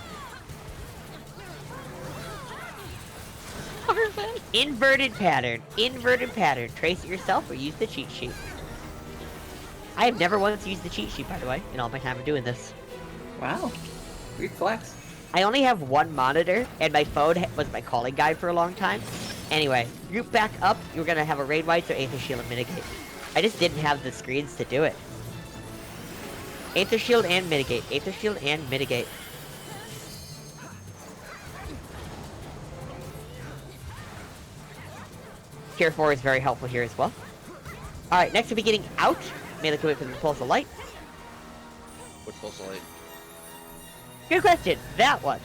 Perfect. Inverted pattern. Inverted pattern. Trace it yourself or use the cheat sheet. I have never once used the cheat sheet, by the way, in all my time of doing this. Wow. Reflex. I only have one monitor, and my phone was my calling guide for a long time. Anyway, group back up. You're gonna have a raid wide, so Aether Shield and Mitigate. I just didn't have the screens to do it. Aether Shield and Mitigate. Aether Shield and Mitigate. Tier 4 is very helpful here as well. Alright, next we'll be getting out. Melee commit for the Pulse of Light. Which pulse of light? Good question. That one.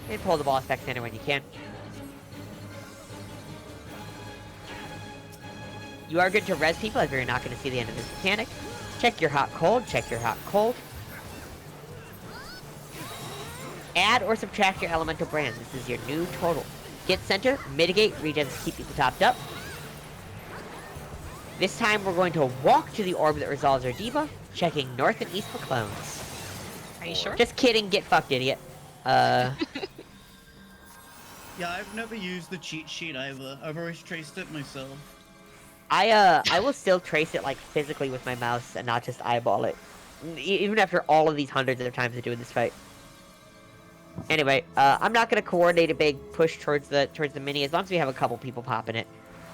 And pull the boss back center when you can. You are good to res people as you're not going to see the end of this mechanic. Check your hot cold. Check your hot cold. Add or subtract your elemental brand. This is your new total. Get center, mitigate, regens to keep people topped up. This time we're going to walk to the orb that resolves our debuff, checking north and east for clones. Are you sure? Just kidding, get fucked, idiot. Yeah, I've never used the cheat sheet either. I've always traced it myself. I will still trace it like physically with my mouse and not just eyeball it. Even after all of these hundreds of times of doing this fight. Anyway, I'm not gonna coordinate a big push towards the mini as long as we have a couple people popping it.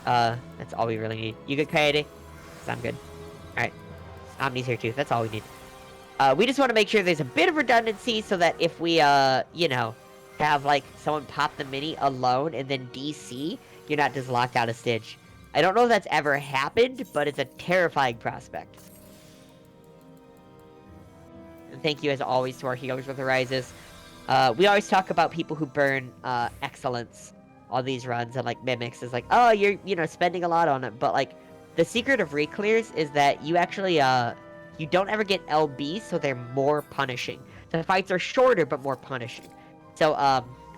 That's all we really need. You good, Coyote? 'Cause I'm good. Alright. Omni's here too, that's all we need. We just want to make sure there's a bit of redundancy so that if we, you know, have like someone pop the mini alone and then DC, you're not just locked out of Stitch. I don't know if that's ever happened, but it's a terrifying prospect. And thank you as always to our healers with the rises. We always talk about people who burn excellence on these runs and like mimics is like, oh, you're, you know, spending a lot on it, but like the secret of reclears is that you actually you don't ever get LB, so they're more punishing. The fights are shorter but more punishing. So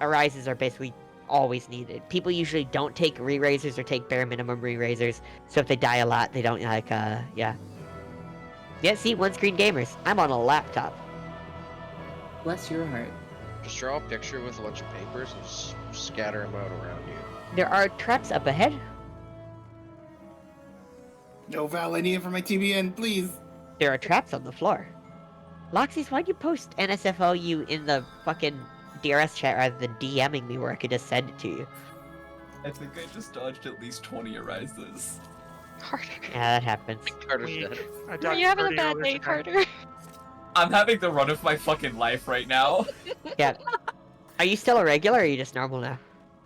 arises are basically always needed. People usually don't take re-raisers or take bare minimum re-raisers, so if they die a lot, they don't like yeah. Yeah, see, one screen gamers. I'm on a laptop. Bless your heart. Just draw a picture with a bunch of papers and just scatter them out around you. There are traps up ahead. No, Val, I need it for my TBN, please. There are traps on the floor. Loxies, why'd you post NSFLU in the fucking DRS chat rather than DMing me where I could just send it to you? I think I just dodged at least 20 arises. Carter. Yeah, that happens. Carter's Weak. dead. I Are dodged you having a 30 bad earlier day, today. Carter? I'm having the run of my fucking life right now. Yeah. Are you still a regular or are you just normal now?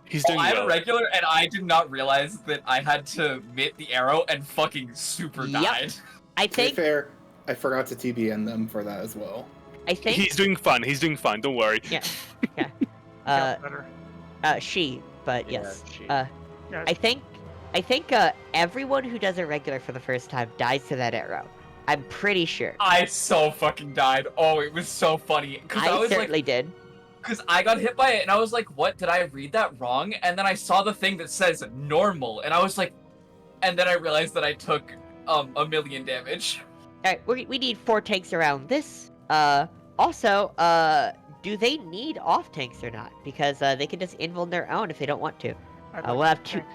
He's Oh, doing I'm well. a regular, and I did not realize that I had to mitt the arrow and fucking super Yep. died. I To be think, fair, I forgot to TBN them for that as well. I think, He's doing fine. He's doing fine. Don't worry. yeah, yeah. Got better. She, but Yeah, yes. she- Yeah, I think, everyone who does a regular for the first time dies to that arrow. I'm pretty sure. I so fucking died. Oh, it was so funny. Because I I was like, certainly did. because I got hit by it, and I was like, what? Did I read that wrong? And then I saw the thing that says normal, and I was like, and then I realized that I took 1,000,000 damage. Alright, we need 4 tanks around this. Also, do they need off tanks or not? Because they can just invul their own if they don't want to. I'd We'll like have to two. tank.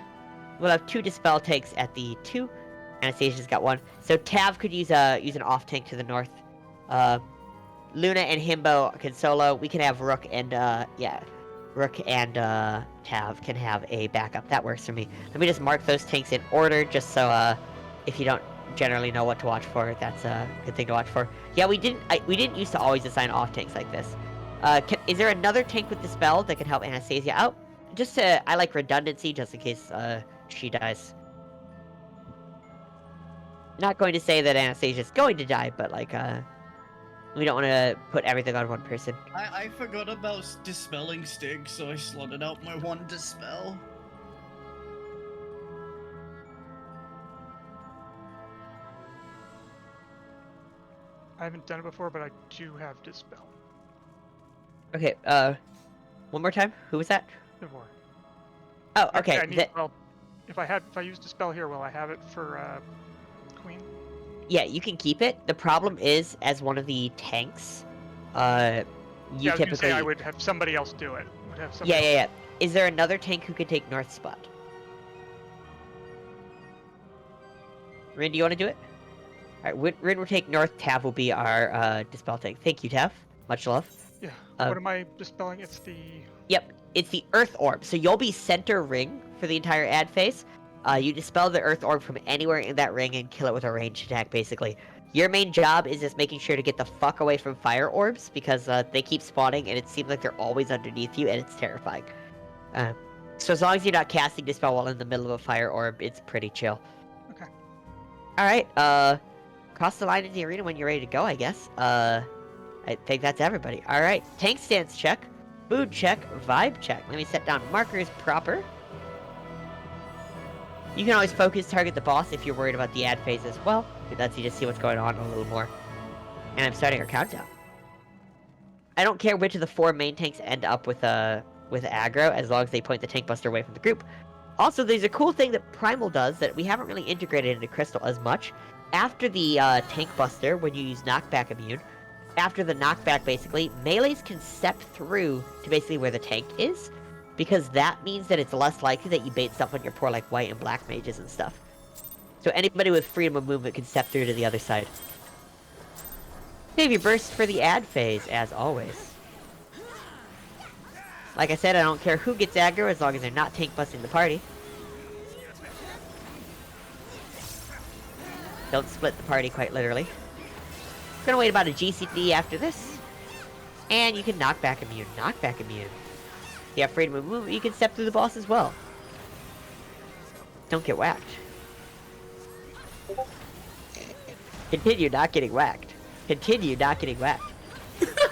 We'll have 2 dispel tanks at the 2. Anastasia's got 1. So Tav could use an off tank to the north. Luna and Himbo can solo. We can have Rook and Rook and Tav can have a backup. That works for me. Let me just mark those tanks in order, just so if you don't generally know what to watch for, that's a good thing to watch for. Yeah, we didn't used to always assign off tanks like this. Is there another tank with dispel that can help Anastasia out? Just I like redundancy, just in case she dies. not going to say that Anastasia's going to die, but like, we don't want to put everything on one person. I forgot about dispelling Stig, so I slotted out my 1 dispel. I haven't done it before, but I do have Dispel. Okay, one more time? Who was that? Before. Oh, Actually, okay. I need, well, if I use Dispel here, will I have it for Queen? Yeah, you can keep it. The problem is, as one of the tanks, you Yeah, I was gonna typically... say I would have somebody else do it. Would have somebody Yeah, else. yeah, yeah. Is there another tank who could take North spot? Rin, do you want to do it? Alright, Rin will take North. Tav will be our Dispel tank. Thank you, Tav. Much love. Yeah. What am I dispelling? It's the... Yep, it's the Earth Orb. So you'll be center ring for the entire ad phase. You dispel the Earth Orb from anywhere in that ring and kill it with a ranged attack, basically. Your main job is just making sure to get the fuck away from fire orbs, because they keep spawning, and it seems like they're always underneath you, and it's terrifying. So as long as you're not casting Dispel while in the middle of a fire orb, it's pretty chill. Okay. Alright, cross the line in the arena when you're ready to go, I guess. I think that's everybody. Alright, tank stance check, food check, vibe check. Let me set down markers proper. You can always focus target the boss if you're worried about the ad phase as well. It lets you just see what's going on a little more. And I'm starting our countdown. I don't care which of the 4 main tanks end up with aggro, as long as they point the tank buster away from the group. Also, there's a cool thing that Primal does that we haven't really integrated into Crystal as much. After the tank buster, when you use knockback immune, after the knockback, basically, melees can step through to basically where the tank is, because that means that it's less likely that you bait stuff on your poor, like, white and black mages and stuff. So anybody with freedom of movement can step through to the other side. Save your burst for the ad phase, as always. Like I said, I don't care who gets aggro, as long as they're not tank busting the party. Don't split the party, quite literally. Gonna wait about a GCD after this. And you can knockback immune. Knockback immune. If you have freedom of movement, you can step through the boss as well. Don't get whacked. Continue not getting whacked. Continue not getting whacked.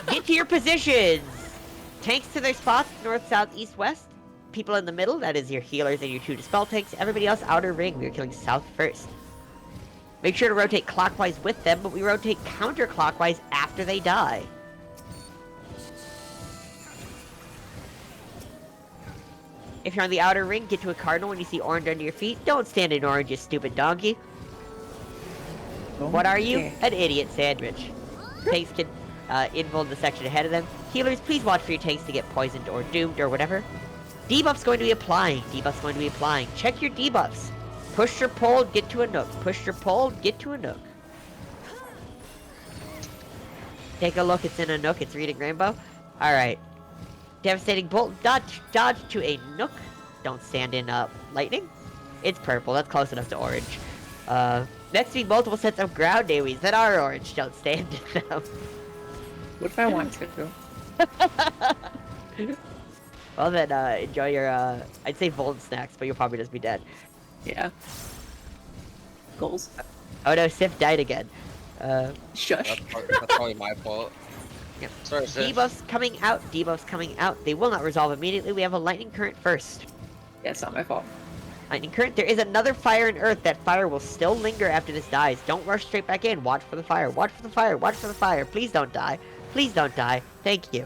Get to your positions! Tanks to their spots, north, south, east, west. People in the middle, that is your healers and your 2 dispel tanks. Everybody else, outer ring. We're killing south first. Make sure to rotate clockwise with them, but we rotate counterclockwise after they die. If you're on the outer ring, get to a cardinal when you see orange under your feet. Don't stand in orange, you stupid donkey. What are you? An idiot sandwich. Tanks can invul the section ahead of them. Healers, please watch for your tanks to get poisoned or doomed or whatever. Debuff's going to be applying. Debuff's going to be applying. Check your debuffs. Push or pull, get to a nook. Push or pull, get to a nook. Take a look, it's in a nook, it's reading rainbow. Alright. Devastating bolt, dodge to a nook. Don't stand in lightning. It's purple, that's close enough to orange. Next to be multiple sets of ground AoEs that are orange, don't stand in them. What if I want to? Well then, enjoy your, I'd say Volt snacks, but you'll probably just be dead. Yeah. Goals. Oh no, Sif died again. Shush. That's probably my fault. Yep. Sorry, Sif. Debuffs coming out, debuffs coming out. They will not resolve immediately. We have a lightning current first. Yeah, it's not my fault. Lightning current. There is another fire in earth. That fire will still linger after this dies. Don't rush straight back in. Watch for the fire. Watch for the fire. Watch for the fire. Please don't die. Please don't die. Thank you.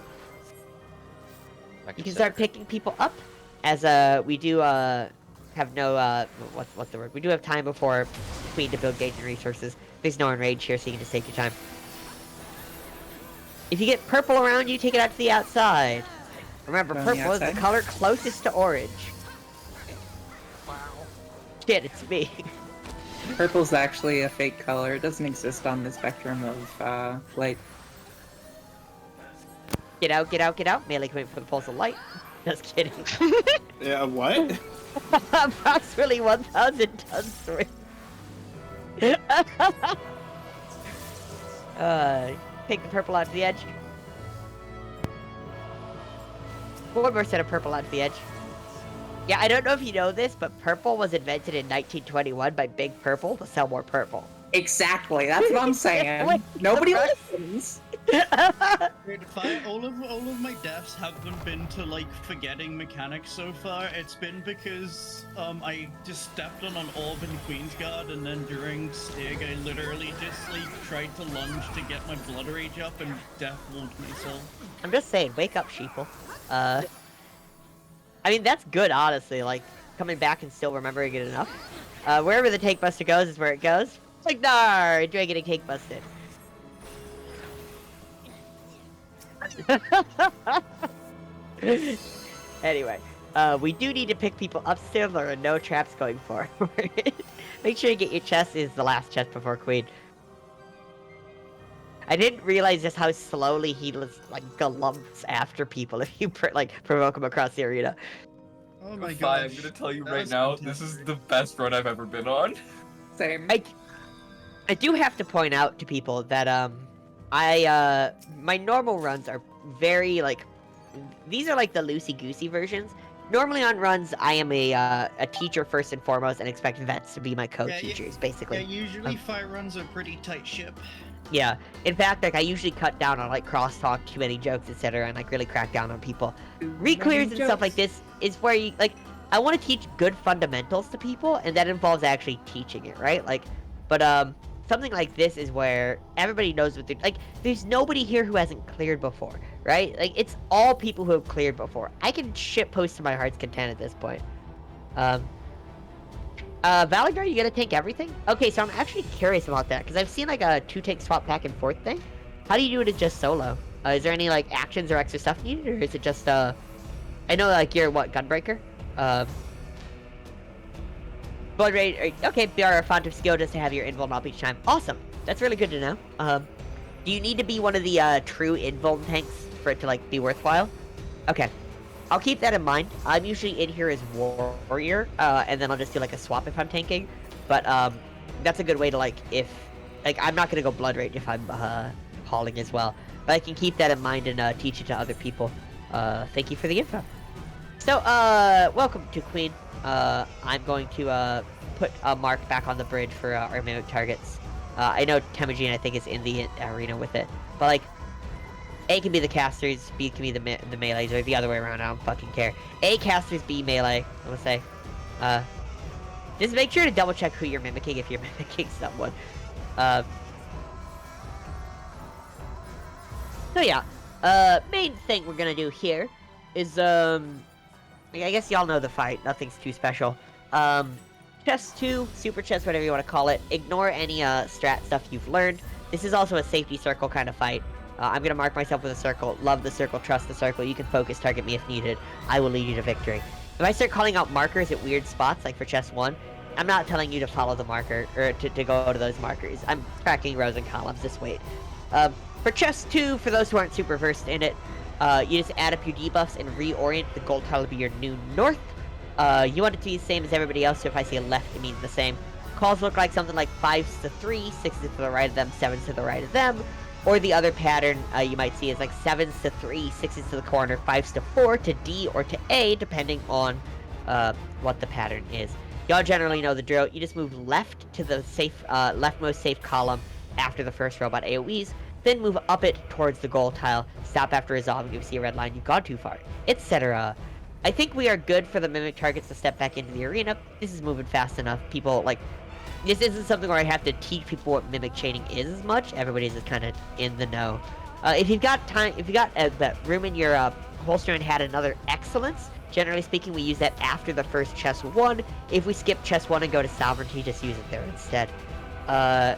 You can start picking people up, as we do have no what's the word? We do have time before Queen to build gauge and resources. There's no enrage here, so you can just take your time. If you get purple around you, take it out to the outside. Remember, Around the purple is the outside? color closest to orange. Wow. Shit, it's me. Purple's actually a fake color. It doesn't exist on the spectrum of light. Get out, get out, get out. Melee coming for the pulse of light. Just kidding. Yeah, what? Approximately 1,000 tons worth. Take the purple out to the edge. One more set of purple out to the edge. Yeah, I don't know if you know this, but purple was invented in 1921 by Big Purple to sell more purple. Exactly. That's what I'm saying. Wait, Nobody the listens. All of my deaths haven't been to like forgetting mechanics so far. It's been because I just stepped on an orb in Queensguard, and then during Stig I literally just like tried to lunge to get my blood rage up and death woke myself. I'm just saying, wake up, sheeple. I mean, that's good, honestly. Like, coming back and still remembering it enough. Wherever the Tank Buster goes is where it goes. Like, nah, enjoy getting Tank Busted. Anyway, we do need to pick people up still. There are no traps going forward. Make sure you get your chest is the last chest before Queen. I didn't realize just how slowly he like galumps after people if you provoke him across the arena. Oh my Goodbye, god! I'm gonna tell you right now, this is the best run I've ever been on. Same. I do have to point out to people that my normal runs are very like, these are like the loosey-goosey versions. Normally on runs, I am a teacher first and foremost, and expect vets to be my co-teachers, basically. Yeah, usually fire runs are pretty tight ship. Yeah, in fact, like I usually cut down on like crosstalk, too many jokes, etc., and like really crack down on people. Reclears and stuff like this is where you like, I want to teach good fundamentals to people, and that involves actually teaching it, right? Like, but something like this is where everybody knows what they're like. There's nobody here who hasn't cleared before, right? Like it's all people who have cleared before. I can shitpost to my heart's content at this point. Validar, you gonna tank everything? Okay, so I'm actually curious about that, because I've seen like a 2-tank swap back and forth thing. How do you do it just solo? Is there any like actions or extra stuff needed, or is it just I know like you're what, Gunbreaker? Blood rate, okay, BR a font of skill just to have your invuln up each time. Awesome, that's really good to know. Do you need to be one of the true invuln tanks for it to like be worthwhile? Okay. I'll keep that in mind. I'm usually in here as warrior, and then I'll just do like a swap if I'm tanking. But that's a good way to like, if like I'm not gonna go blood rage if I'm hauling as well. But I can keep that in mind and teach it to other people. Thank you for the info. So welcome to Queen. I'm going to put a mark back on the bridge for our mimic targets. I know Temujin I think is in the arena with it, but like. A can be the casters, B can be the melees, or the other way around, I don't fucking care. A casters, B melee, I'm gonna say. Just make sure to double check who you're mimicking if you're mimicking someone. So yeah, main thing we're gonna do here is, I guess y'all know the fight, nothing's too special. Chest 2, super chest, whatever you want to call it. Ignore any strat stuff you've learned. This is also a safety circle kind of fight. I'm gonna mark myself with a circle. Love the circle, trust the circle. You can focus target me if needed. I will lead you to victory. If I start calling out markers at weird spots, like for chest 1, I'm not telling you to follow the marker, or to go to those markers. I'm tracking rows and columns, just wait. For chest 2, for those who aren't super versed in it, you just add up your debuffs and reorient the gold tile to be your new north. You want it to be the same as everybody else, so if I say left, it means the same. Calls look like something like 5s to 3, 6s to the right of them, 7s to the right of them. Or the other pattern you might see is like 7s to 3, 6s to the corner, 5s to 4, to D or to A, depending on what the pattern is. Y'all generally know the drill. You just move left to the safe, leftmost safe column after the first robot AoEs, then move up it towards the goal tile, stop after resolving if you see a red line, you've gone too far, etc. I think we are good for the mimic targets to step back into the arena. This is moving fast enough. People, like, this isn't something where I have to teach people what mimic chaining is as much. Everybody's just kind of in the know. If you've got time, if you got room in your holster and had another excellence, generally speaking, we use that after the first chest 1. If we skip chest 1 and go to sovereignty, just use it there instead. I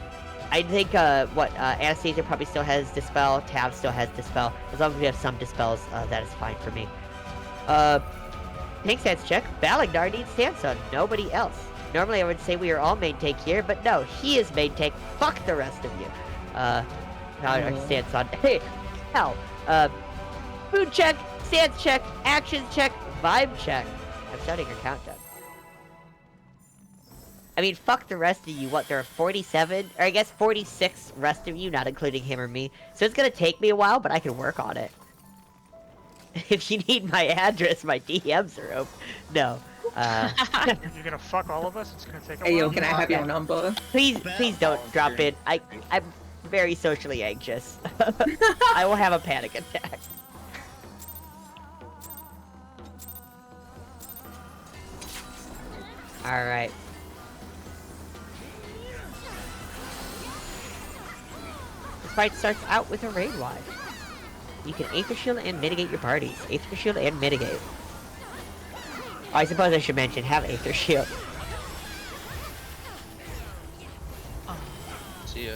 think Anastasia probably still has dispel. Tab still has dispel. As long as we have some dispels, that is fine for me. Tank stance check. Balagnar needs stance on nobody else. Normally I would say we are all main tank here, but no, he is main tank. Fuck the rest of you. Stance on. Hey, hell. Food check, stance check, actions check, vibe check. I'm starting your countdown. I mean, fuck the rest of you. What, there are 47? Or I guess 46 rest of you, not including him or me. So it's gonna take me a while, but I can work on it. If you need my address, my DMs are open. No. You're gonna fuck all of us? It's gonna take a Hey, yo, while? can I have your number? Please, Bad please don't drop it. volunteering. I'm very socially anxious. I will have a panic attack. Alright. This fight starts out with a raid wide. You can Aether Shield and mitigate your parties. Aether Shield and mitigate. Oh, I suppose I should mention, have Aether Shield. See ya.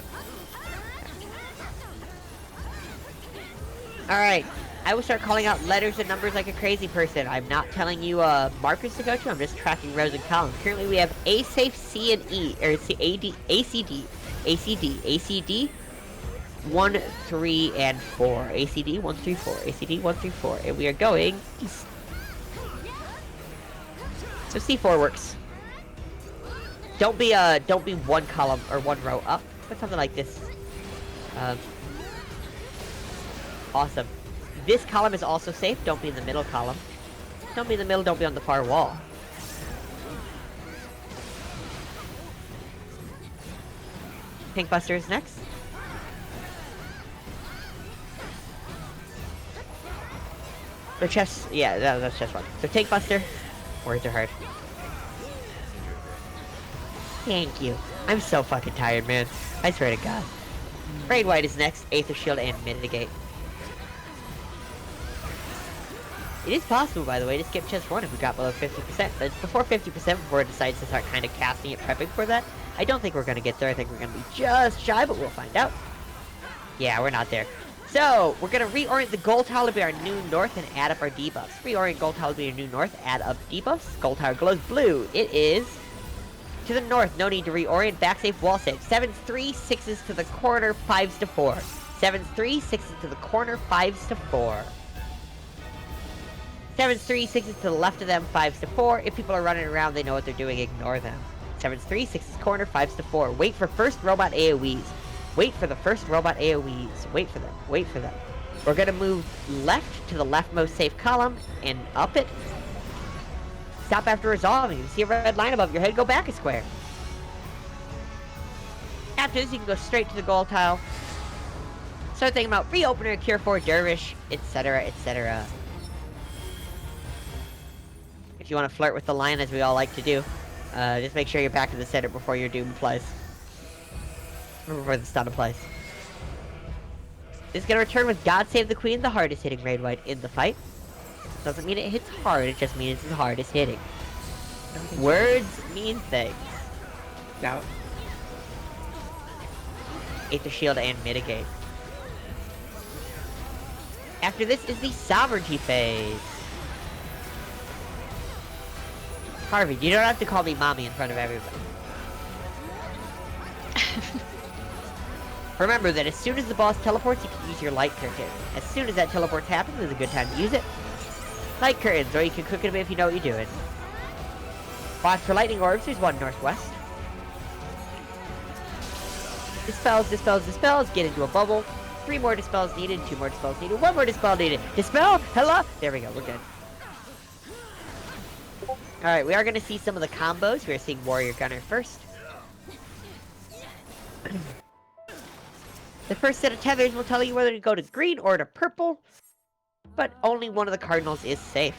Alright, I will start calling out letters and numbers like a crazy person. I'm not telling you markers to go to, I'm just tracking rows and columns. Currently we have A safe C and E, or C, A, D, ACD, ACD, ACD, 1, 3, and 4. ACD 1, 3, 4. ACD 1, 3, 4. And we are going east. So C4 works. Don't be one column or one row up, but something like this. Awesome. This column is also safe. Don't be in the middle column. Don't be in the middle, don't be on the far wall. Pink Buster is next. The chest, yeah, that's chest one. So Tank Buster, words are hard. Thank you. I'm so fucking tired, man. I swear to God. Raid White is next. Aether Shield and mitigate. It is possible, by the way, to skip chest 1 if we got below 50%, but it's before 50% before it decides to start kind of casting it, prepping for that. I don't think we're going to get there. I think we're going to be just shy, but we'll find out. Yeah, we're not there. So, we're going to reorient the gold tile to be our new north and add up our debuffs. Reorient gold tile to be your new north, add up debuffs. Gold tile glows blue. It is to the north. No need to reorient. Back safe, wall safe. 7s, 3, 6s to the corner, 5s to 4. 7s, 3, 6s to the corner, 5s to 4. 7s, 3, 6s to the left of them, 5s to 4. If people are running around, they know what they're doing, ignore them. 7s, 3, 6s corner, 5s to 4. Wait for first robot AoEs. Wait for the first robot AoEs. Wait for them. Wait for them. We're gonna move left to the leftmost safe column and up it. Stop after resolving. You see a red line above your head, go back a square. After this, you can go straight to the gold tile. Start thinking about reopener, cure 4, dervish, etc., etc. If you want to flirt with the line, as we all like to do, just make sure you're back to the center before your doom applies. Or before the stun applies. This is gonna return with God Save the Queen, the hardest hitting raid white in the fight. Doesn't mean it hits hard, it just means it's the hardest hitting. Words mean things. Doubt. Aether Shield and mitigate. After this is the sovereignty phase. Harvey, you don't have to call me mommy in front of everybody. Remember that as soon as the boss teleports, you can use your light curtain. As soon as that teleports happens, is a good time to use it. Light curtains, or you can cook it a bit if you know what you're doing. Watch for lightning orbs, there's one northwest. Dispels, dispels, dispels, get into a bubble. 3 more dispels needed, 2 more dispels needed, 1 more dispel needed. Dispel, hello? There we go, we're good. Alright, we are going to see some of the combos. We're seeing Warrior Gunner first. The first set of tethers will tell you whether to go to green or to purple, but only one of the cardinals is safe.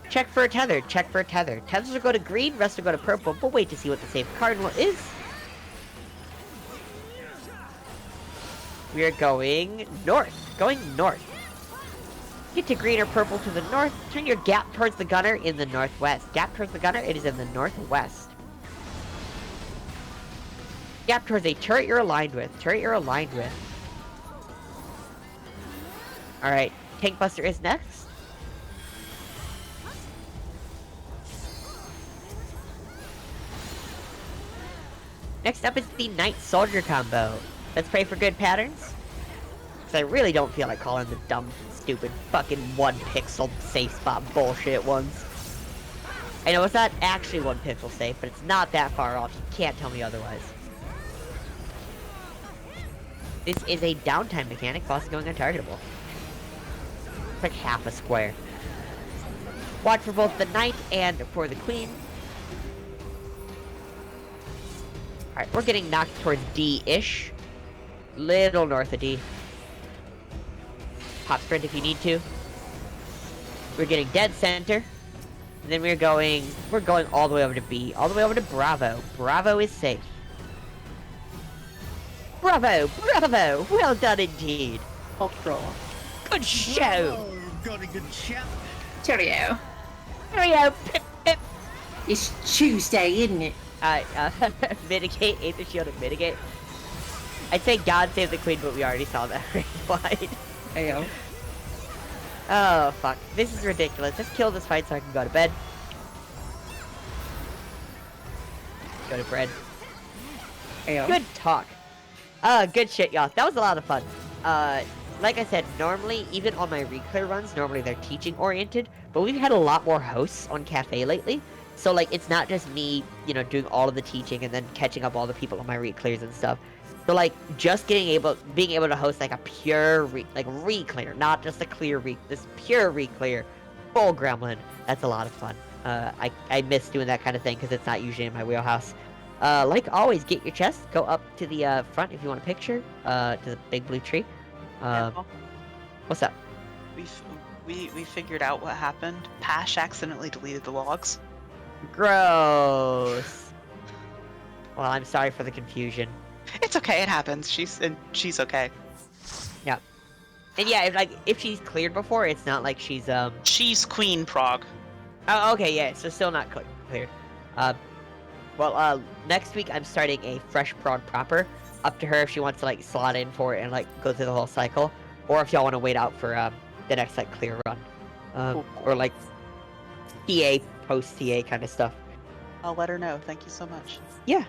Check for a tether, check for a tether. Tethers will go to green, rest will go to purple, but wait to see what the safe cardinal is. We are going north, Get to green or purple to the north, turn your gap towards the gunner in the northwest. Gap towards the gunner, it is in the northwest. Gap towards a turret you're aligned with. Alright, Tank Buster is next. Next up is the Knight Soldier combo. Let's pray for good patterns. Because I really don't feel like calling the dumb, stupid, fucking 1 pixel safe spot bullshit ones. I know it's not actually 1 pixel safe, but it's not that far off. You can't tell me otherwise. This is a downtime mechanic, boss is going untargetable. It's like half a square. Watch for both the knight and for the queen. Alright, we're getting knocked towards D-ish. Little north of D. Pop sprint if you need to. We're getting dead center. And then we're going all the way over to B. All the way over to Bravo. Bravo is safe. Bravo! Bravo! Well done indeed. Cultural. Good show! Oh, got a good shot. Cheerio. Cheerio! Pip, pip! It's Tuesday, isn't it? Mitigate, Aether Shield and mitigate. I'd say God save the queen, but we already saw that right. Ayo. Oh, fuck. This is ridiculous. Let's kill this fight so I can go to bed. Go to bed. Ayo. Good talk. Good shit, y'all. That was a lot of fun. Like I said, normally, even on my Reclear runs, normally they're teaching-oriented, but we've had a lot more hosts on Cafe lately. So, like, it's not just me, you know, doing all of the teaching and then catching up all the people on my Reclears and stuff. So, like, just being able to host, like, a pure, Reclear, not just a clear this pure Reclear, full Gremlin, that's a lot of fun. I miss doing that kind of thing because it's not usually in my wheelhouse. Like always, get your chest, go up to the front if you want a picture, to the big blue tree. What's up? We figured out what happened. Pash accidentally deleted the logs. Gross. Well, I'm sorry for the confusion. It's okay, it happens. She's okay. Yeah. And yeah, if she's cleared before, it's not like she's She's Queen Prog. Oh, okay, yeah, so still not cleared. Well, next week I'm starting a fresh prog proper. Up to her if she wants to like slot in for it and like go through the whole cycle, or if y'all want to wait out for the next like clear run, Cool. or like TA post TA kind of stuff. I'll let her know. Thank you so much. Yeah.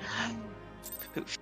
Poof.